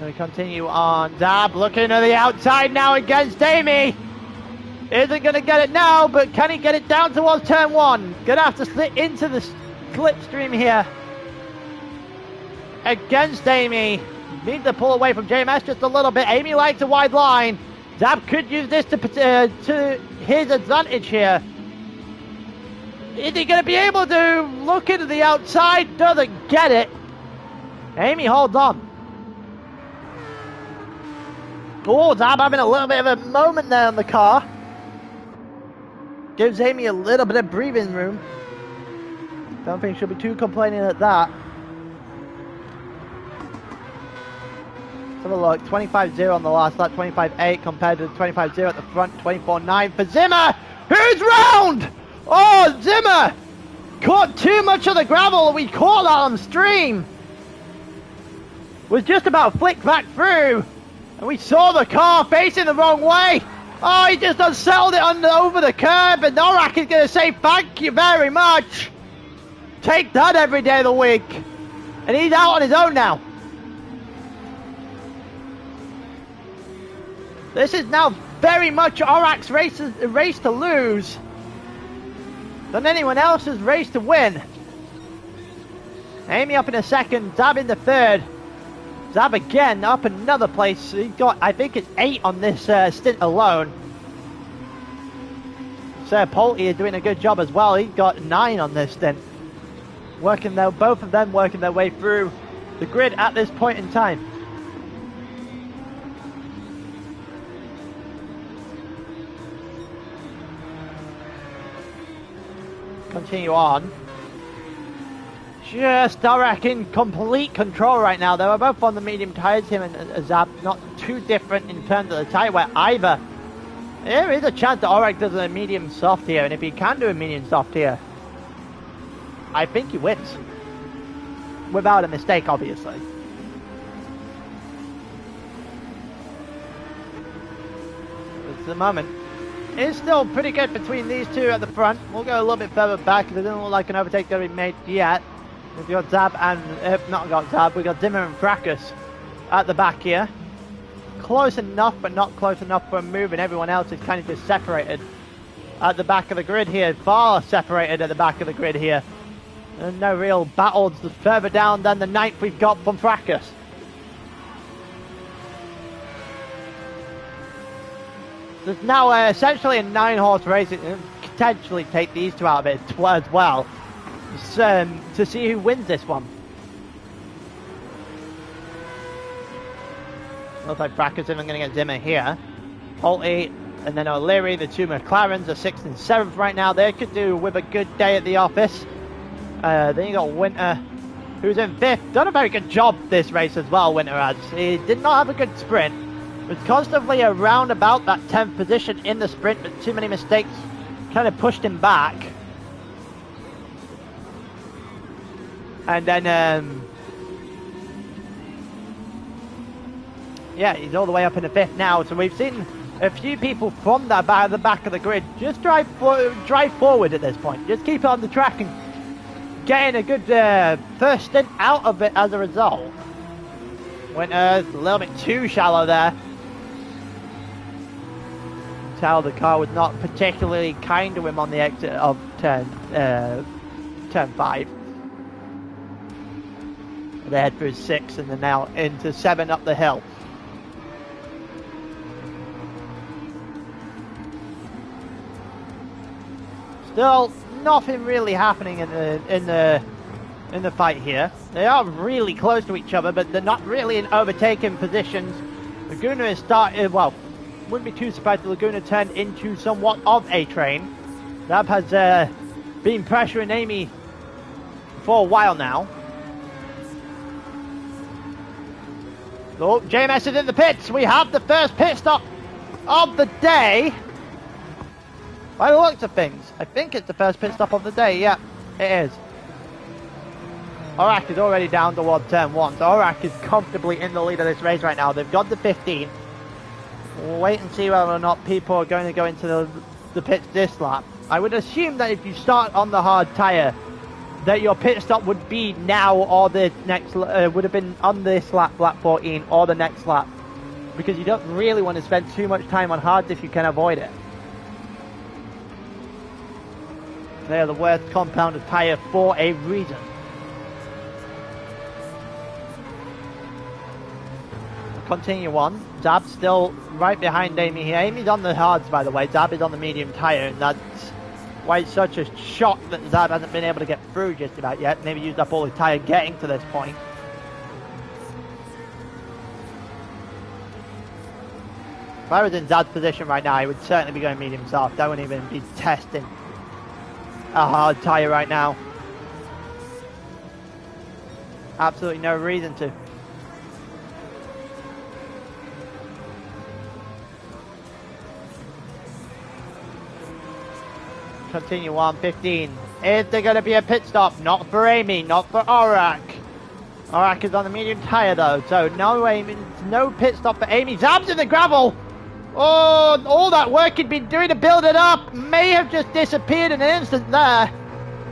Speaker 1: We continue on. Zab looking to the outside now against Amy. Isn't going to get it now, but can he get it down towards turn one? Going to have to slip into the slipstream here against Amy. Needs to pull away from JMS just a little bit. Amy likes a wide line. Zab could use this to his advantage here. Is he going to be able to look into the outside? Doesn't get it. Amy holds on. Oh, Zab having a little bit of a moment there in the car. Gives Amy a little bit of breathing room. Don't think she'll be too complaining at that. Let's have a look. 25.0 on the last lap, 25.8 compared to the 25.0 at the front, 24.9 for Zimmer. Who's round? Oh, Zimmer caught too much of the gravel. We caught that on stream. Was just about flicked back through. And we saw the car facing the wrong way. Oh, he just unsettled it over the curb. And Norak is going to say thank you very much. Take that every day of the week. And he's out on his own now. This is now very much Orak's race to lose than anyone else's race to win. Amy up in a second, Zab in the third. Zab again up another place. He's got, I think it's 8 on this stint alone. Sir Polte is doing a good job as well. He's got 9 on this stint. Both of them working their way through the grid at this point in time. Continue on. Just Dorak in complete control right now. They were both on the medium tyres, him and Zab, not too different in terms of the tyre wear either. There is a chance that Orak does a medium soft here, and if he can do a medium soft here, I think he wins. Without a mistake, obviously. At the moment, it's still pretty good between these two at the front. We'll go a little bit further back because it doesn't look like an overtake going to be made yet. We've got Zab and, not got Zab, we've got Zimmer and Fracas at the back here. Close enough, but not close enough for a move, and everyone else is kind of just separated at the back of the grid here. Far separated at the back of the grid here. And no real battles further down than the 9th we've got from Fracas. There's now essentially a 9-horse race. potentially take these two out of it as well, to see who wins this one. Looks like Bracker's even going to get Zimmer here. Holty and then O'Leary, the two McLarens are 6th and 7th right now. They could do with a good day at the office. Then you got Winter, who's in 5th. Done a very good job this race as well, Winter has. He did not have a good sprint. Was constantly around about that 10th position in the sprint, but too many mistakes kind of pushed him back. And then, yeah, he's all the way up in the 5th now. So we've seen a few people from the back of the grid just drive forward at this point. Just keep it on the track and getting a good first stint out of it as a result. Winter's a little bit too shallow there. Tell the car was not particularly kind to him on the exit of turn 5. They head through 6 and then now into 7 up the hill. Still nothing really happening in the fight here. They are really close to each other, but they're not really in overtaking positions. Laguna is started, well, wouldn't be too surprised if Laguna turned into somewhat of a train. Zab has been pressuring Amy for a while now. So JMS is in the pits. We have the first pit stop of the day. By the looks of things, I think it's the first pit stop of the day. Yeah, it is. Orak is already down towards turn 1, so Orak is comfortably in the lead of this race right now. They've got the 15. We'll wait and see whether or not people are going to go into the pits this lap. I would assume that if you start on the hard tyre, that your pit stop would be now or the next, would have been on this lap, lap 14, or the next lap. Because you don't really want to spend too much time on hards if you can avoid it. They are the worst compounded tyre for a reason. Continue on. Zab's still right behind Amy here. Amy's on the hards, by the way. Zab is on the medium tyre, and that's why it's such a shock that Zab hasn't been able to get through just about yet. Maybe used up all his tyre getting to this point. If I was in Zab's position right now, I would certainly be going medium soft. I wouldn't even be testing a hard tyre right now. Absolutely no reason to. Continue on, 15. Is there going to be a pit stop? Not for Amy, not for Orak. Orak is on the medium tyre though, so no Amy, no pit stop for Amy. Zab's in the gravel! Oh, all that work he'd been doing to build it up may have just disappeared in an instant there.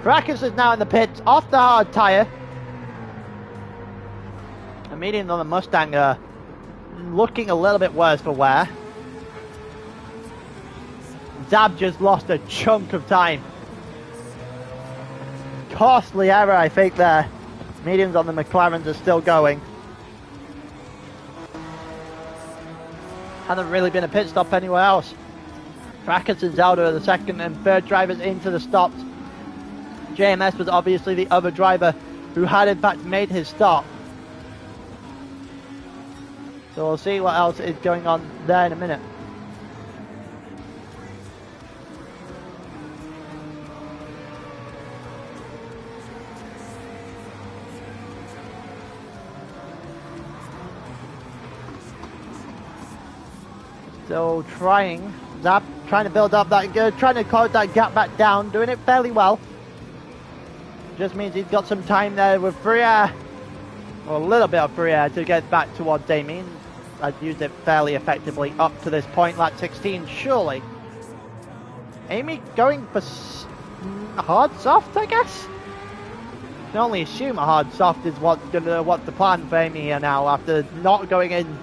Speaker 1: Brackus is now in the pits, off the hard tyre. The medium on the Mustang looking a little bit worse for wear. Zab just lost a chunk of time. Costly error, I think, there. Mediums on the McLarens are still going. Hasn't really been a pit stop anywhere else. Brackets and Zelda are the second and third drivers into the stops. JMS was obviously the other driver who had in fact made his stop. So we'll see what else is going on there in a minute. Still trying, Zap trying to build up that, trying to close that gap back down, doing it fairly well. Just means he's got some time there with free air, or a little bit of free air to get back towards Amy. I've used it fairly effectively up to this point, lap 16, surely. Amy going for hard soft, I guess? I can only assume a hard soft is what's the plan for Amy here now, after not going in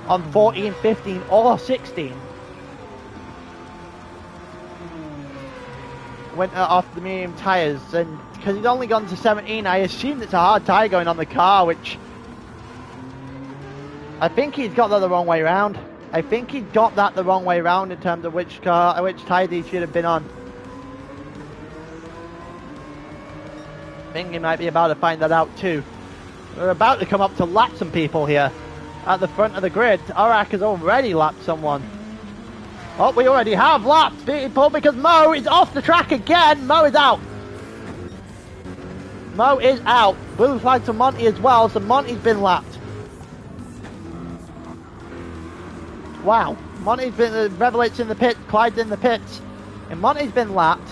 Speaker 1: on 14, 15 or 16. Went off the medium tyres, and because he's only gone to 17, I assumed it's a hard tyre going on the car, which I think he's got that the wrong way around. I think he got that the wrong way around in terms of which tyre he should have been on. think he might be about to find that out too. We're about to come up to lap some people here at the front of the grid. Arak has already lapped someone. Oh, we already have lapped people because Mo is off the track again. Mo is out. Mo is out. Blue flag to Monty as well, so Monty's been lapped. Wow. Monty's been, Revelit's in the pit, Clyde's in the pits, and Monty's been lapped.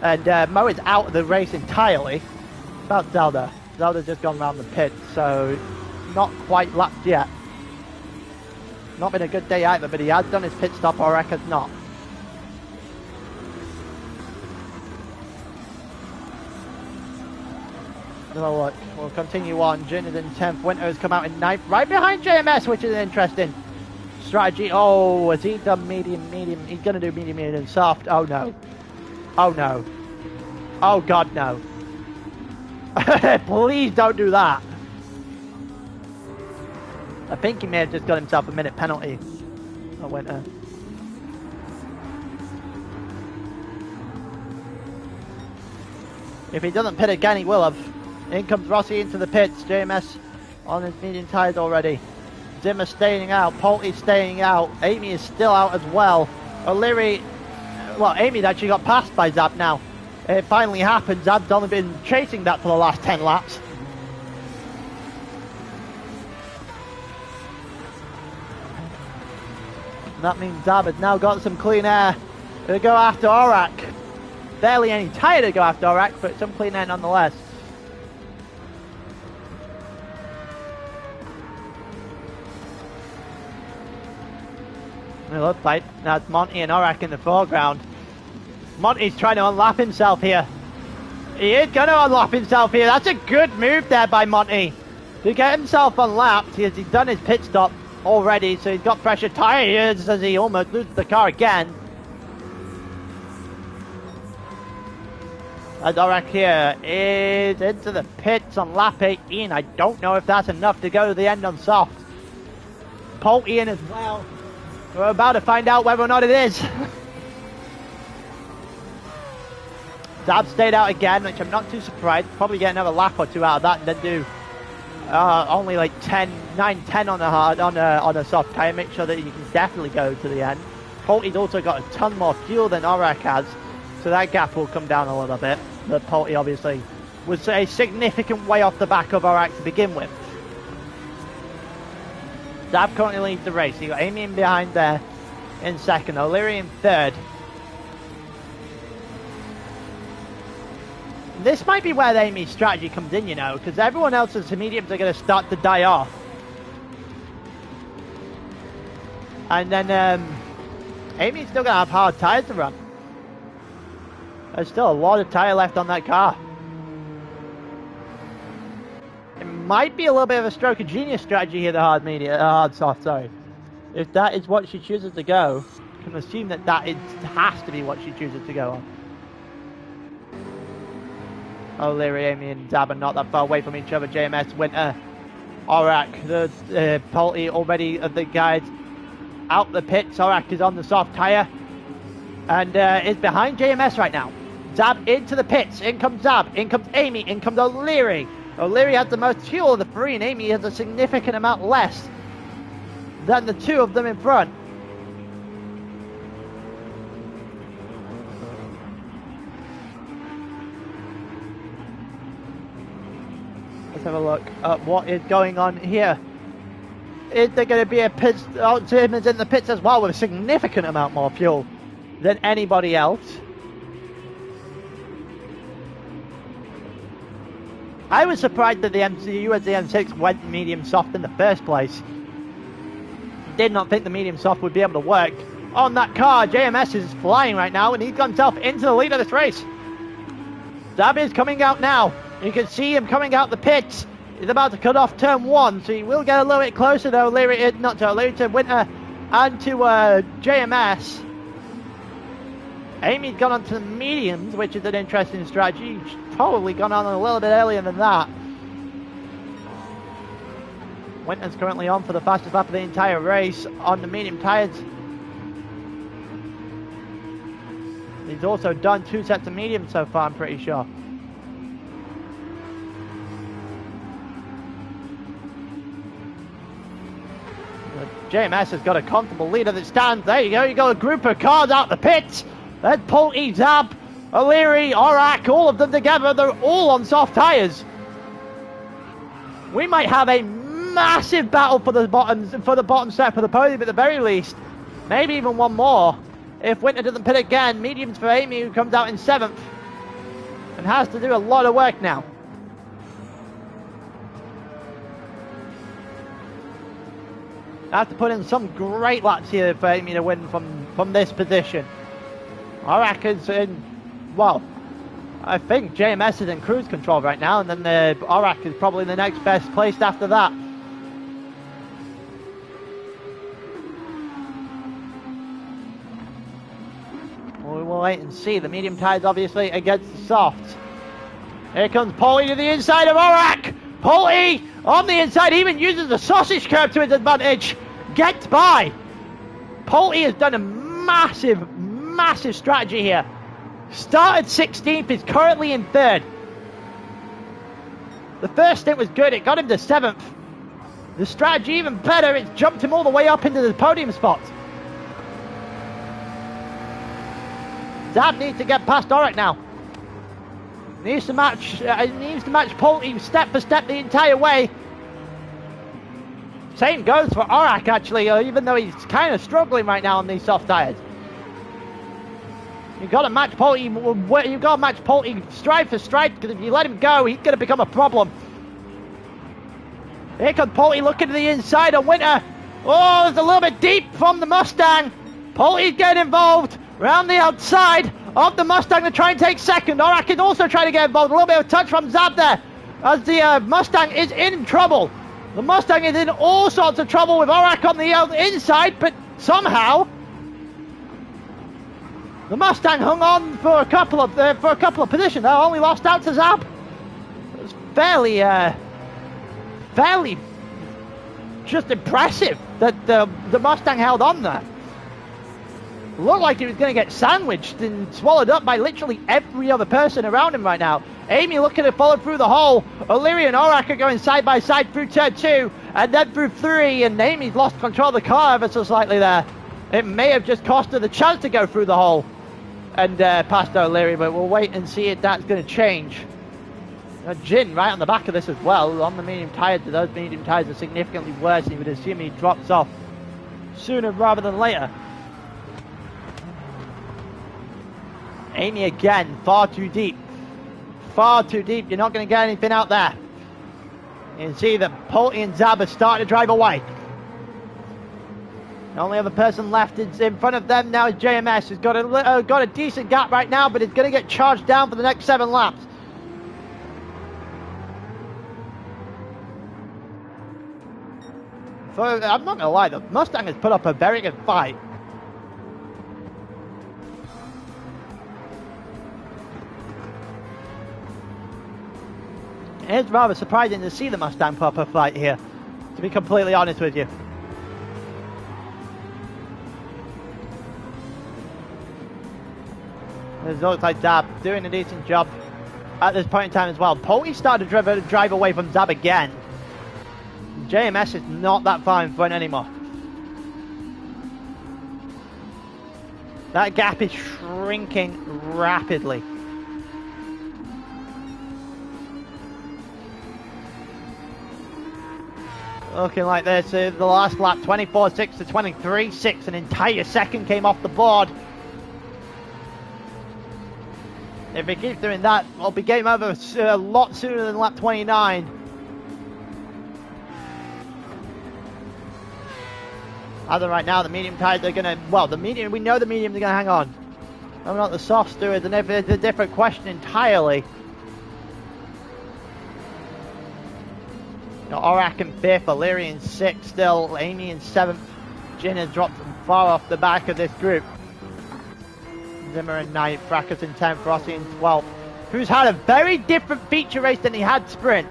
Speaker 1: And Mo is out of the race entirely. About Zelda. Zelda's just gone around the pit, so not quite lapped yet. Not been a good day either, but he has done his pit stop, or has not. So look, we'll continue on. Jin is in 10th. Winter has come out in 9th, right behind JMS, which is an interesting strategy. Oh, has he done medium, medium? He's going to do medium, medium, soft. Oh no. Oh no. Oh god, no. Please don't do that. I think he may have just got himself a minute penalty. Oh, Winter. If he doesn't pit again, he will have. In comes Rossi into the pits. JMS on his medium tyres already. Zimmer staying out. Polty staying out. Amy is still out as well. O'Leary. Well, Amy's actually got passed by Zab now. It finally happened. Zab's only been chasing that for the last 10 laps. And that means Zab has now got some clean air to go after Aurak. Barely any tyre to go after Aurak, but some clean air nonetheless. It looks like that's Monty and Aurak in the foreground. Monty's trying to unlap himself here. He is going to unlap himself here. That's a good move there by Monty to get himself unlapped. He's done his pit stop already, so he's got fresher tyres as he almost loses the car again. As Aurak here is into the pits on lap 18. I don't know if that's enough to go to the end on soft. Polty in as well. We're about to find out whether or not it is. Zab stayed out again, which I'm not too surprised. Probably get another lap or two out of that, and then do only like 9, 10 on a hard on a soft tire. Make sure that you can definitely go to the end. Polty's also got a ton more fuel than Aurak has, so that gap will come down a little bit. But Polty obviously was a significant way off the back of Aurak to begin with. Zab currently leads the race. You got Amy in behind there in second, O'Leary in third. This might be where Amy's strategy comes in, you know, because everyone else's mediums are going to start to die off. And then Amy's still going to have hard tyres to run. There's still a lot of tyre left on that car. It might be a little bit of a stroke of genius strategy here, the hard soft, sorry. If that is what she chooses to go, you can assume that has to be what she chooses to go on. O'Leary, Amy and Zab are not that far away from each other. JMS, Winter, Aurak, the Polty already of the guys out the pits. Aurak is on the soft tyre and is behind JMS right now. Zab into the pits. In comes Zab. In comes Amy. In comes O'Leary. O'Leary has the most fuel of the three, and Amy has a significant amount less than the two of them in front. Let's have a look at what is going on here. Is there going to be a pit? Oh, Tim is in the pits as well with a significant amount more fuel than anybody else. I was surprised that the MCU as the M6 went medium soft in the first place. Did not think the medium soft would be able to work on that car. JMS is flying right now, and he's got himself into the lead of this race. Zab is coming out now. You can see him coming out the pits. He's about to cut off turn 1, so he will get a little bit closer though. Not to O'Leary, to Winter and to JMS. Amy's gone on to the mediums, which is an interesting strategy. She's probably gone on a little bit earlier than that. Winter's currently on for the fastest lap of the entire race on the medium tyres. He's also done 2 sets of mediums so far, I'm pretty sure. JMS has got a comfortable lead as it stands. There you go, you got a group of cars out the pits. There's Pulte, Zab, O'Leary, Aurak, all of them together. They're all on soft tyres. We might have a massive battle for the bottom set for the podium at the very least. Maybe even one more. If Winter doesn't pit again, mediums for Amy, who comes out in 7th. And has to do a lot of work now. I have to put in some great laps here for Amy to win from this position. Aurak is in, well, I think JMS is in cruise control right now, and then Aurak is probably the next best placed after that. We will wait and see. The medium tyres obviously against the softs. Here comes Pulte to the inside of Aurak. Pulte on the inside, even uses the sausage curve to his advantage. Gets by. Pulte has done a massive strategy here. Started 16th, is currently in 3rd. The first stint was good, it got him to 7th. The strategy even better, it's jumped him all the way up into the podium spot. Zab needs to get past Aurak now. Needs to match Pulte step for step the entire way. Same goes for Aurak actually, even though he's kind of struggling right now on these soft tyres. You've got to match Pulte. You've got to match Pulte stride for stride, because if you let him go, he's going to become a problem. Here comes Pulte looking to the inside on Winter. Oh, it's a little bit deep from the Mustang. Pulte's getting involved round the outside of the Mustang to try and take second. Aurak is also trying to get involved. A little bit of touch from Zab there as the Mustang is in trouble. The Mustang is in all sorts of trouble with Aurak on the inside, but somehow the Mustang hung on for a couple of positions. They only lost out to Zab. It was fairly just impressive that the Mustang held on there. Looked like he was going to get sandwiched and swallowed up by literally every other person around him right now. Amy looking to follow through the hole. O'Leary and Aurak are going side by side through turn 2 and then through 3, and Amy's lost control of the car ever so slightly there. It may have just cost her the chance to go through the hole and past O'Leary, but we'll wait and see if that's going to change. Jin right on the back of this as well, on the medium tyres. Those medium tyres are significantly worse, and you would assume he drops off sooner rather than later. Amy again, far too deep. Far too deep, you're not going to get anything out there. You can see that Pulte and Zab are starting to drive away. The only other person left is in front of them now is JMS, who's got a decent gap right now, but is going to get charged down for the next 7 laps. So, I'm not going to lie, the Mustang has put up a very good fight. It is rather surprising to see the Mustang put up a fight here, to be completely honest with you. It looks like Zab doing a decent job at this point in time as well. Pulte started to drive away from Zab again. JMS is not that far in front anymore. That gap is shrinking rapidly. Looking like this, the last lap, 24.6 to 23.6, an entire second came off the board. If he keeps doing that, it'll be game over a lot sooner than lap 29. As of right now, the medium tyres are going to, well, we know the mediums are going to hang on. Whether or not the softs do it, and if it's a different question entirely. Aurak in 5th, O'Leary in 6th still, Amy in 7th. Jin has dropped far off the back of this group. Zimmer in 9th, Fracas in 10th, Rossi in 12th. Who's had a very different feature race than he had sprint.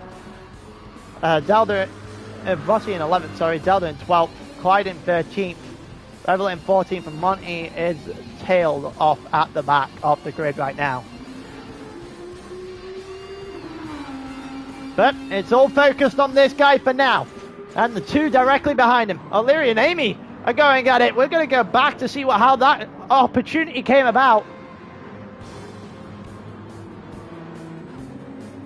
Speaker 1: Rossi in 11th, sorry, Delta in 12th, Clyde in 13th, Beverly in 14th, and Monty is tailed off at the back of the grid right now. But it's all focused on this guy for now. And the two directly behind him, O'Leary and Amy, are going at it. We're going to go back to see how that opportunity came about.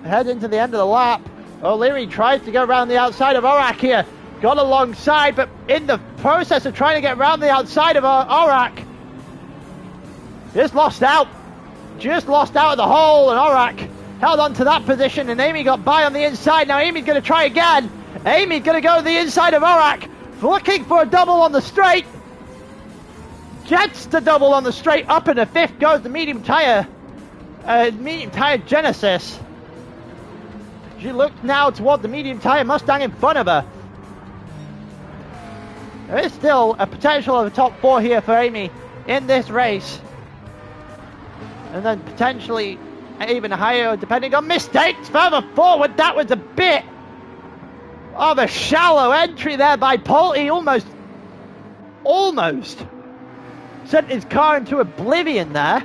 Speaker 1: Head into the end of the lap. O'Leary tries to go around the outside of Orak here. Got alongside, but in the process of trying to get around the outside of Orak, just lost out. Just lost out of the hole, and Orak held on to that position, and Amy got by on the inside. Now Amy's going to try again. Amy's going to go to the inside of Orak, looking for a double on the straight. Gets the double on the straight. Up in the fifth goes the medium tire Genesis. She looks now toward the medium tire Mustang in front of her. There is still a potential of a top four here for Amy in this race. And then potentially even higher depending on mistakes further forward. That was a bit of a shallow entry there by Polte. Almost sent his car into oblivion there.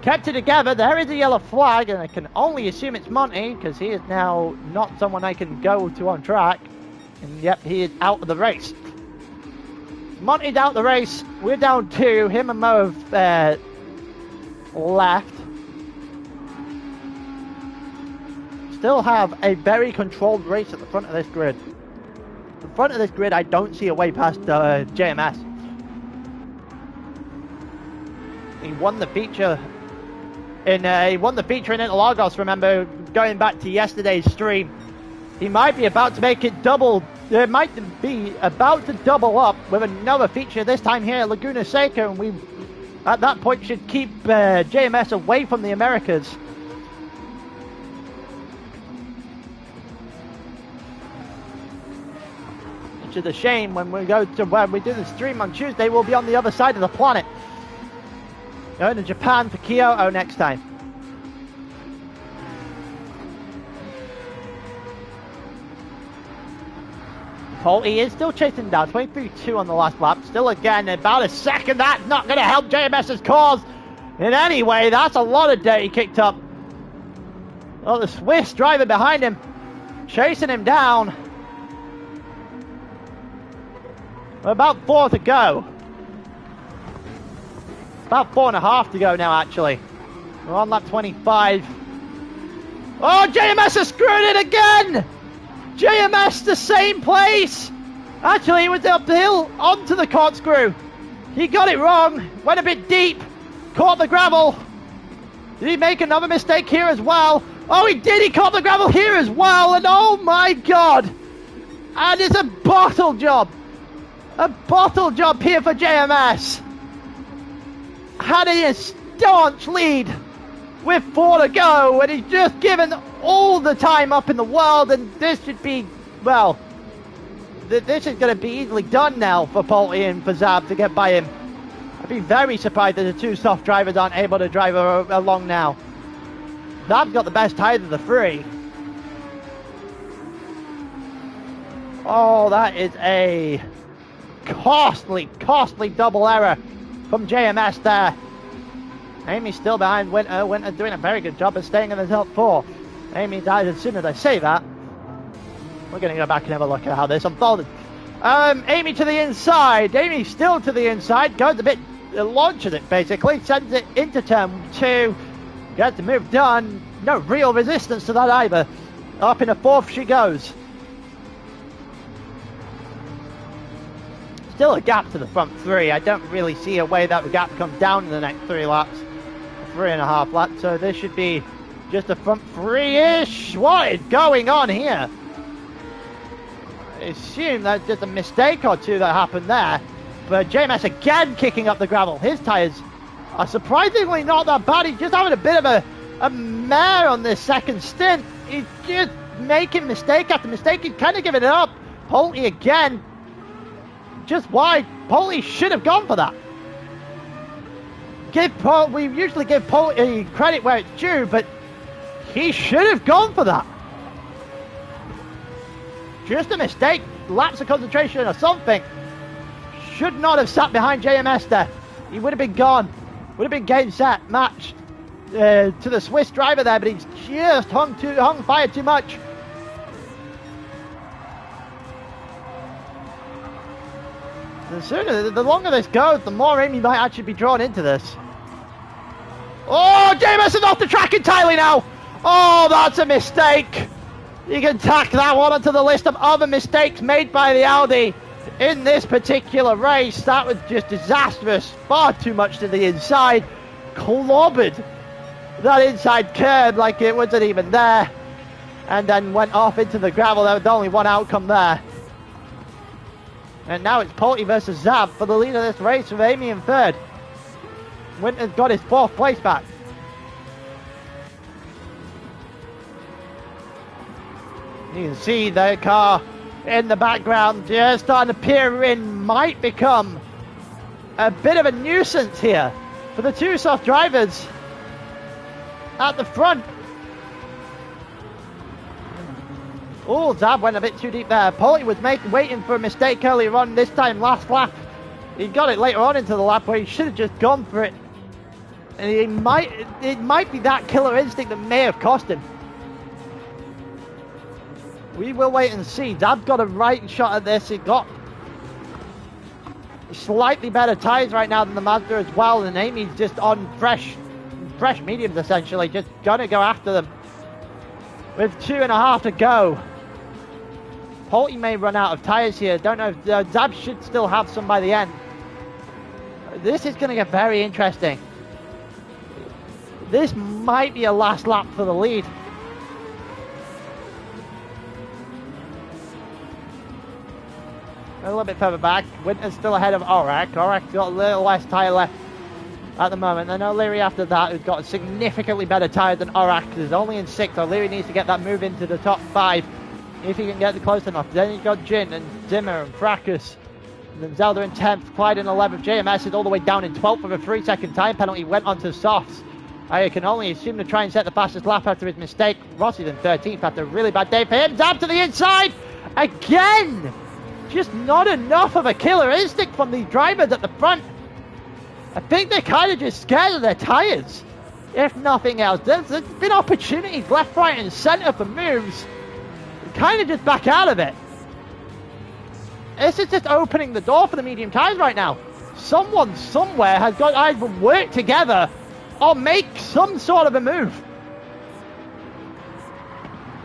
Speaker 1: Kept it together. There is a yellow flag, and I can only assume it's Monty, because he is now not someone I can go to on track. And yep, he is out of the race. Monty's out of the race. We're down two. Him and Mo have left. Still have a very controlled race at the front of this grid. The front of this grid, I don't see a way past JMS. He won the feature in Interlagos. Remember, going back to yesterday's stream, he might be about to make it double. It might be about to double up with another feature. This time here at Laguna Seca, and we, at that point, should keep JMS away from the Americas. Which is a shame. When we do the stream on Tuesday, we'll be on the other side of the planet. Going to Japan for Kyoto next time. Polte is still chasing down, 23.2 on the last lap. Still again, about a second. That's not going to help JMS's cause in any way. That's a lot of dirt he kicked up. Oh, the Swiss driver behind him, chasing him down. About 4 to go. About 4.5 to go now, actually. We're on lap 25. Oh, JMS has screwed it again! JMS the same place! Actually, it was uphill onto the corkscrew. He got it wrong, went a bit deep, caught the gravel. Did he make another mistake here as well? Oh, he did! He caught the gravel here as well, and oh my god! And it's a bottle job! A bottle job here for JMS! Had a staunch lead with 4 to go, and he's just given all the time up in the world, and this should be, well, this is going to be easily done now for Polte and for Zab to get by him. I'd be very surprised that the two soft drivers aren't able to drive along now. Zab's got the best tires of the three. Oh, that is a costly double error from JMS there. Amy's still behind Winter. Winter doing a very good job of staying in the top 4. Amy died as soon as I say that. We're going to go back and have a look at how this unfolded. Amy to the inside. Amy still to the inside. Goes a bit, launches it basically. Sends it into turn 2. Gets the move done. No real resistance to that either. Up in a 4th she goes. Still a gap to the front 3. I don't really see a way that the gap comes down in the next 3 laps. 3.5 laps. So this should be just a front 3-ish. What is going on here? I assume that's just a mistake or two that happened there. But JMS again kicking up the gravel. His tyres are surprisingly not that bad. He's just having a bit of a mare on this second stint. He's just making mistake after mistake. He's kind of giving it up. Polte again. Just wide. Polte should have gone for that. We usually give Polte credit where it's due, but he should have gone for that. Just a mistake. Lapse of concentration or something. Should not have sat behind JMS there. He would have been gone. Would have been game, set, match to the Swiss driver there, but he's just hung fire too much. The longer this goes, the more Amy might actually be drawn into this. Oh, James is off the track entirely now. Oh, that's a mistake. You can tack that one onto the list of other mistakes made by the Audi in this particular race. That was just disastrous. Far too much to the inside. Clobbered that inside curb like it wasn't even there. And then went off into the gravel. There was only one outcome there. And now it's Polty versus Zab for the lead of this race with Amy in third. Winter's got his 4th place back. You can see the car in the background just starting to peer in. Might become a bit of a nuisance here for the two soft drivers at the front. Oh, Zab went a bit too deep there. Polly was waiting for a mistake earlier on, this time last lap. He got it later on into the lap where he should have just gone for it. And it might be that killer instinct that may have cost him. We will wait and see. Zab's got a right shot at this. He got slightly better tyres right now than the Mazda as well. And Amy's just on fresh mediums essentially. Just gonna go after them. With 2.5 to go. Polty may run out of tyres here. Don't know if Zab should still have some by the end. This is going to get very interesting. This might be a last lap for the lead. A little bit further back. Winter's still ahead of Orac. Orac's got a little less tyre left at the moment. And O'Leary after that, who's got a significantly better tyre than Orac. Is only in 6th. O'Leary needs to get that move into the top 5 if he can get close enough. Then you've got Jin and Zimmer and Fracas. And then Zelda in 10th, Clyde in 11th. JMS is all the way down in 12th with a 3-second time penalty. Went onto softs. I can only assume to try and set the fastest lap after his mistake. Rossi's in 13th after a really bad day for him. Zab to the inside again. Just not enough of a killer instinct from these drivers at the front. I think they're kind of just scared of their tyres, if nothing else. There's been opportunities left, right and centre for moves. Kind of just back out of it. This is just opening the door for the medium tyres right now. Someone somewhere has got to either work together or make some sort of a move.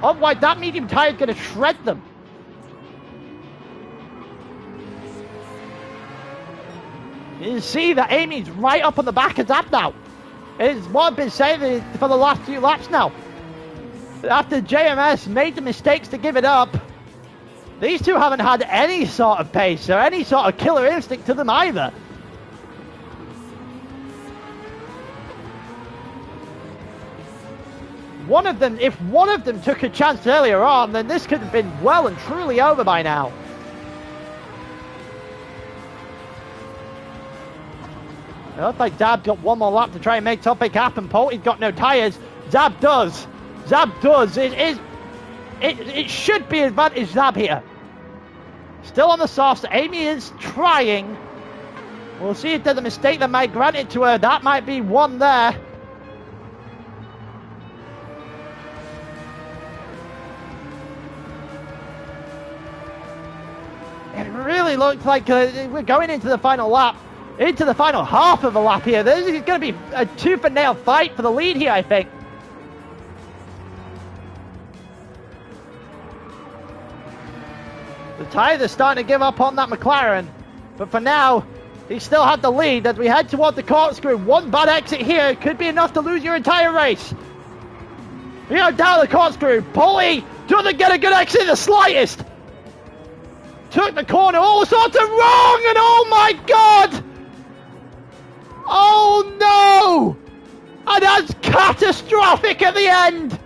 Speaker 1: Otherwise, that medium tyre is going to shred them. You see that Amy's right up on the back of Zab now. It's what I've been saying for the last few laps now. After JMS made the mistakes to give it up, these two haven't had any sort of pace or any sort of killer instinct to them either. If one of them took a chance earlier on, then this could have been well and truly over by now. It looks like Zab's got one more lap to try and make something happen. Polty's got no tyres. Zab does. Zab does. It should be advantage Zab here. Still on the softs. Amy is trying. We'll see if there's a mistake that might grant it to her. That might be one there. It really looks like we're going into the final lap. Into the final half of the lap here. This is going to be a tooth-and-nail fight for the lead here, I think. The tyres are starting to give up on that McLaren. But for now, he still had the lead as we head toward the corkscrew. One bad exit here could be enough to lose your entire race. You know, down the corkscrew. Polly doesn't get a good exit in the slightest. Took the corner all sorts of wrong, and oh my God! Oh no! And that's catastrophic at the end!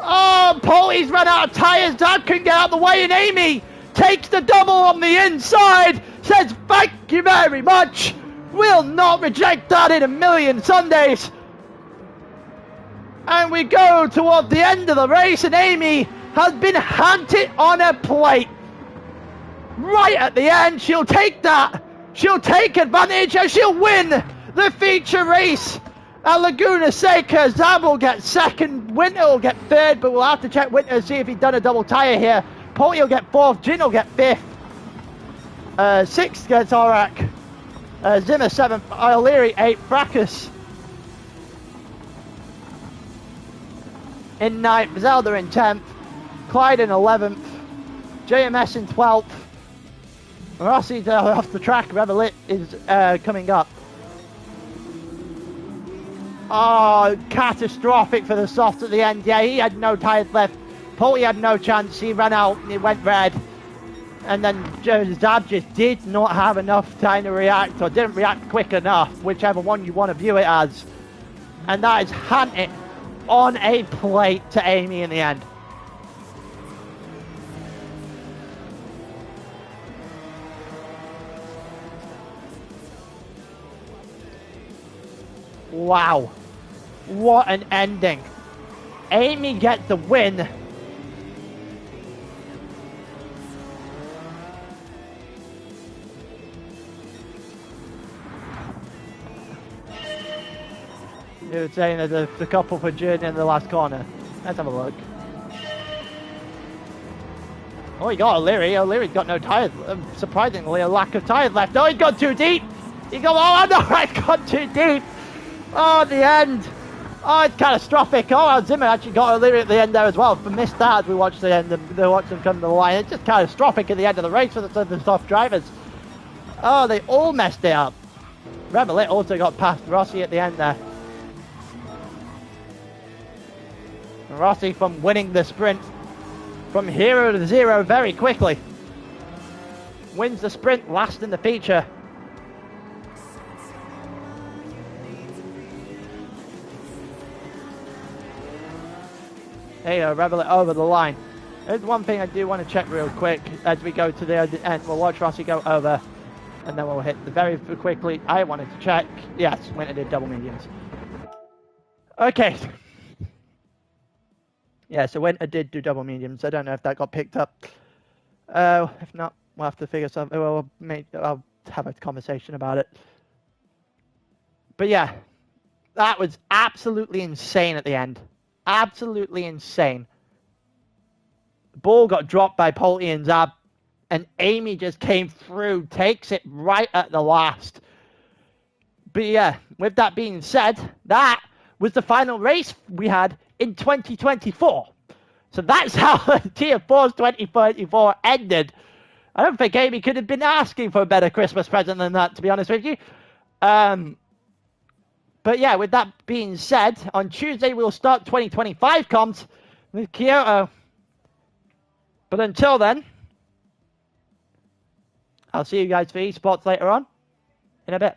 Speaker 1: Oh, Polly's run out of tyres. Zab can get out of the way, and Amy takes the double on the inside. Says, thank you very much. Will not reject that in a million Sundays. And we go toward the end of the race, and Amy has been handed on a plate. Right at the end, she'll take that. She'll take advantage and she'll win the feature race at Laguna Seca. Zab will get second, Winter will get third, but we'll have to check Winter to see if he's done a double tyre here. Polty will get fourth, Jin will get fifth. 6th gets Aurak. Zimmer 7th, O'Leary 8th, Fracas in 9th, Zelda in 10th, Clyde in 11th, JMS in 12th, Rossi off the track, Revelit is coming up. Oh, catastrophic for the softs at the end. Yeah, he had no tyres left. Polly had no chance. He ran out and he went red. And then Zab just did not have enough time to react, or didn't react quick enough, whichever one you want to view it as. And that is handed on a plate to Amy in the end. Wow. What an ending. Amy gets the win. You were saying that the couple for journey in the last corner. Let's have a look. Oh, he got O'Leary. O'Leary's got no tyres. Surprisingly, a lack of tyres left. Oh, he's gone too deep. He got, oh no, he's gone too deep. Oh, the end. Oh, it's catastrophic. Oh, Zimmer actually got O'Leary at the end there as well. We missed that as we watched the end. They watched them come to the line. It's just catastrophic at the end of the race for the soft drivers. Oh, they all messed it up. Revelit also got past Rossi at the end there. Rossi from winning the sprint from hero to zero very quickly. Wins the sprint, last in the feature. There you go, Revelit over the line. There's one thing I do want to check real quick as we go to the end. We'll watch Rossi go over, and then we'll hit the very quickly. I wanted to check. Yes, Winter did double mediums. Okay. Yeah, so Winter did do double mediums. I don't know if that got picked up. If not, we'll have to figure something. I'll have a conversation about it. But yeah, that was absolutely insane at the end. Absolutely insane. The ball got dropped by Polty and Zab, and Amy just came through, takes it right at the last. But yeah, with that being said, that was the final race we had in 2024. So that's how Tier 4's 2024 ended. I don't think Amy could have been asking for a better Christmas present than that, to be honest with you. But yeah, with that being said, on Tuesday we'll start 2025 comps with Kyoto. But until then, I'll see you guys for esports later on in a bit.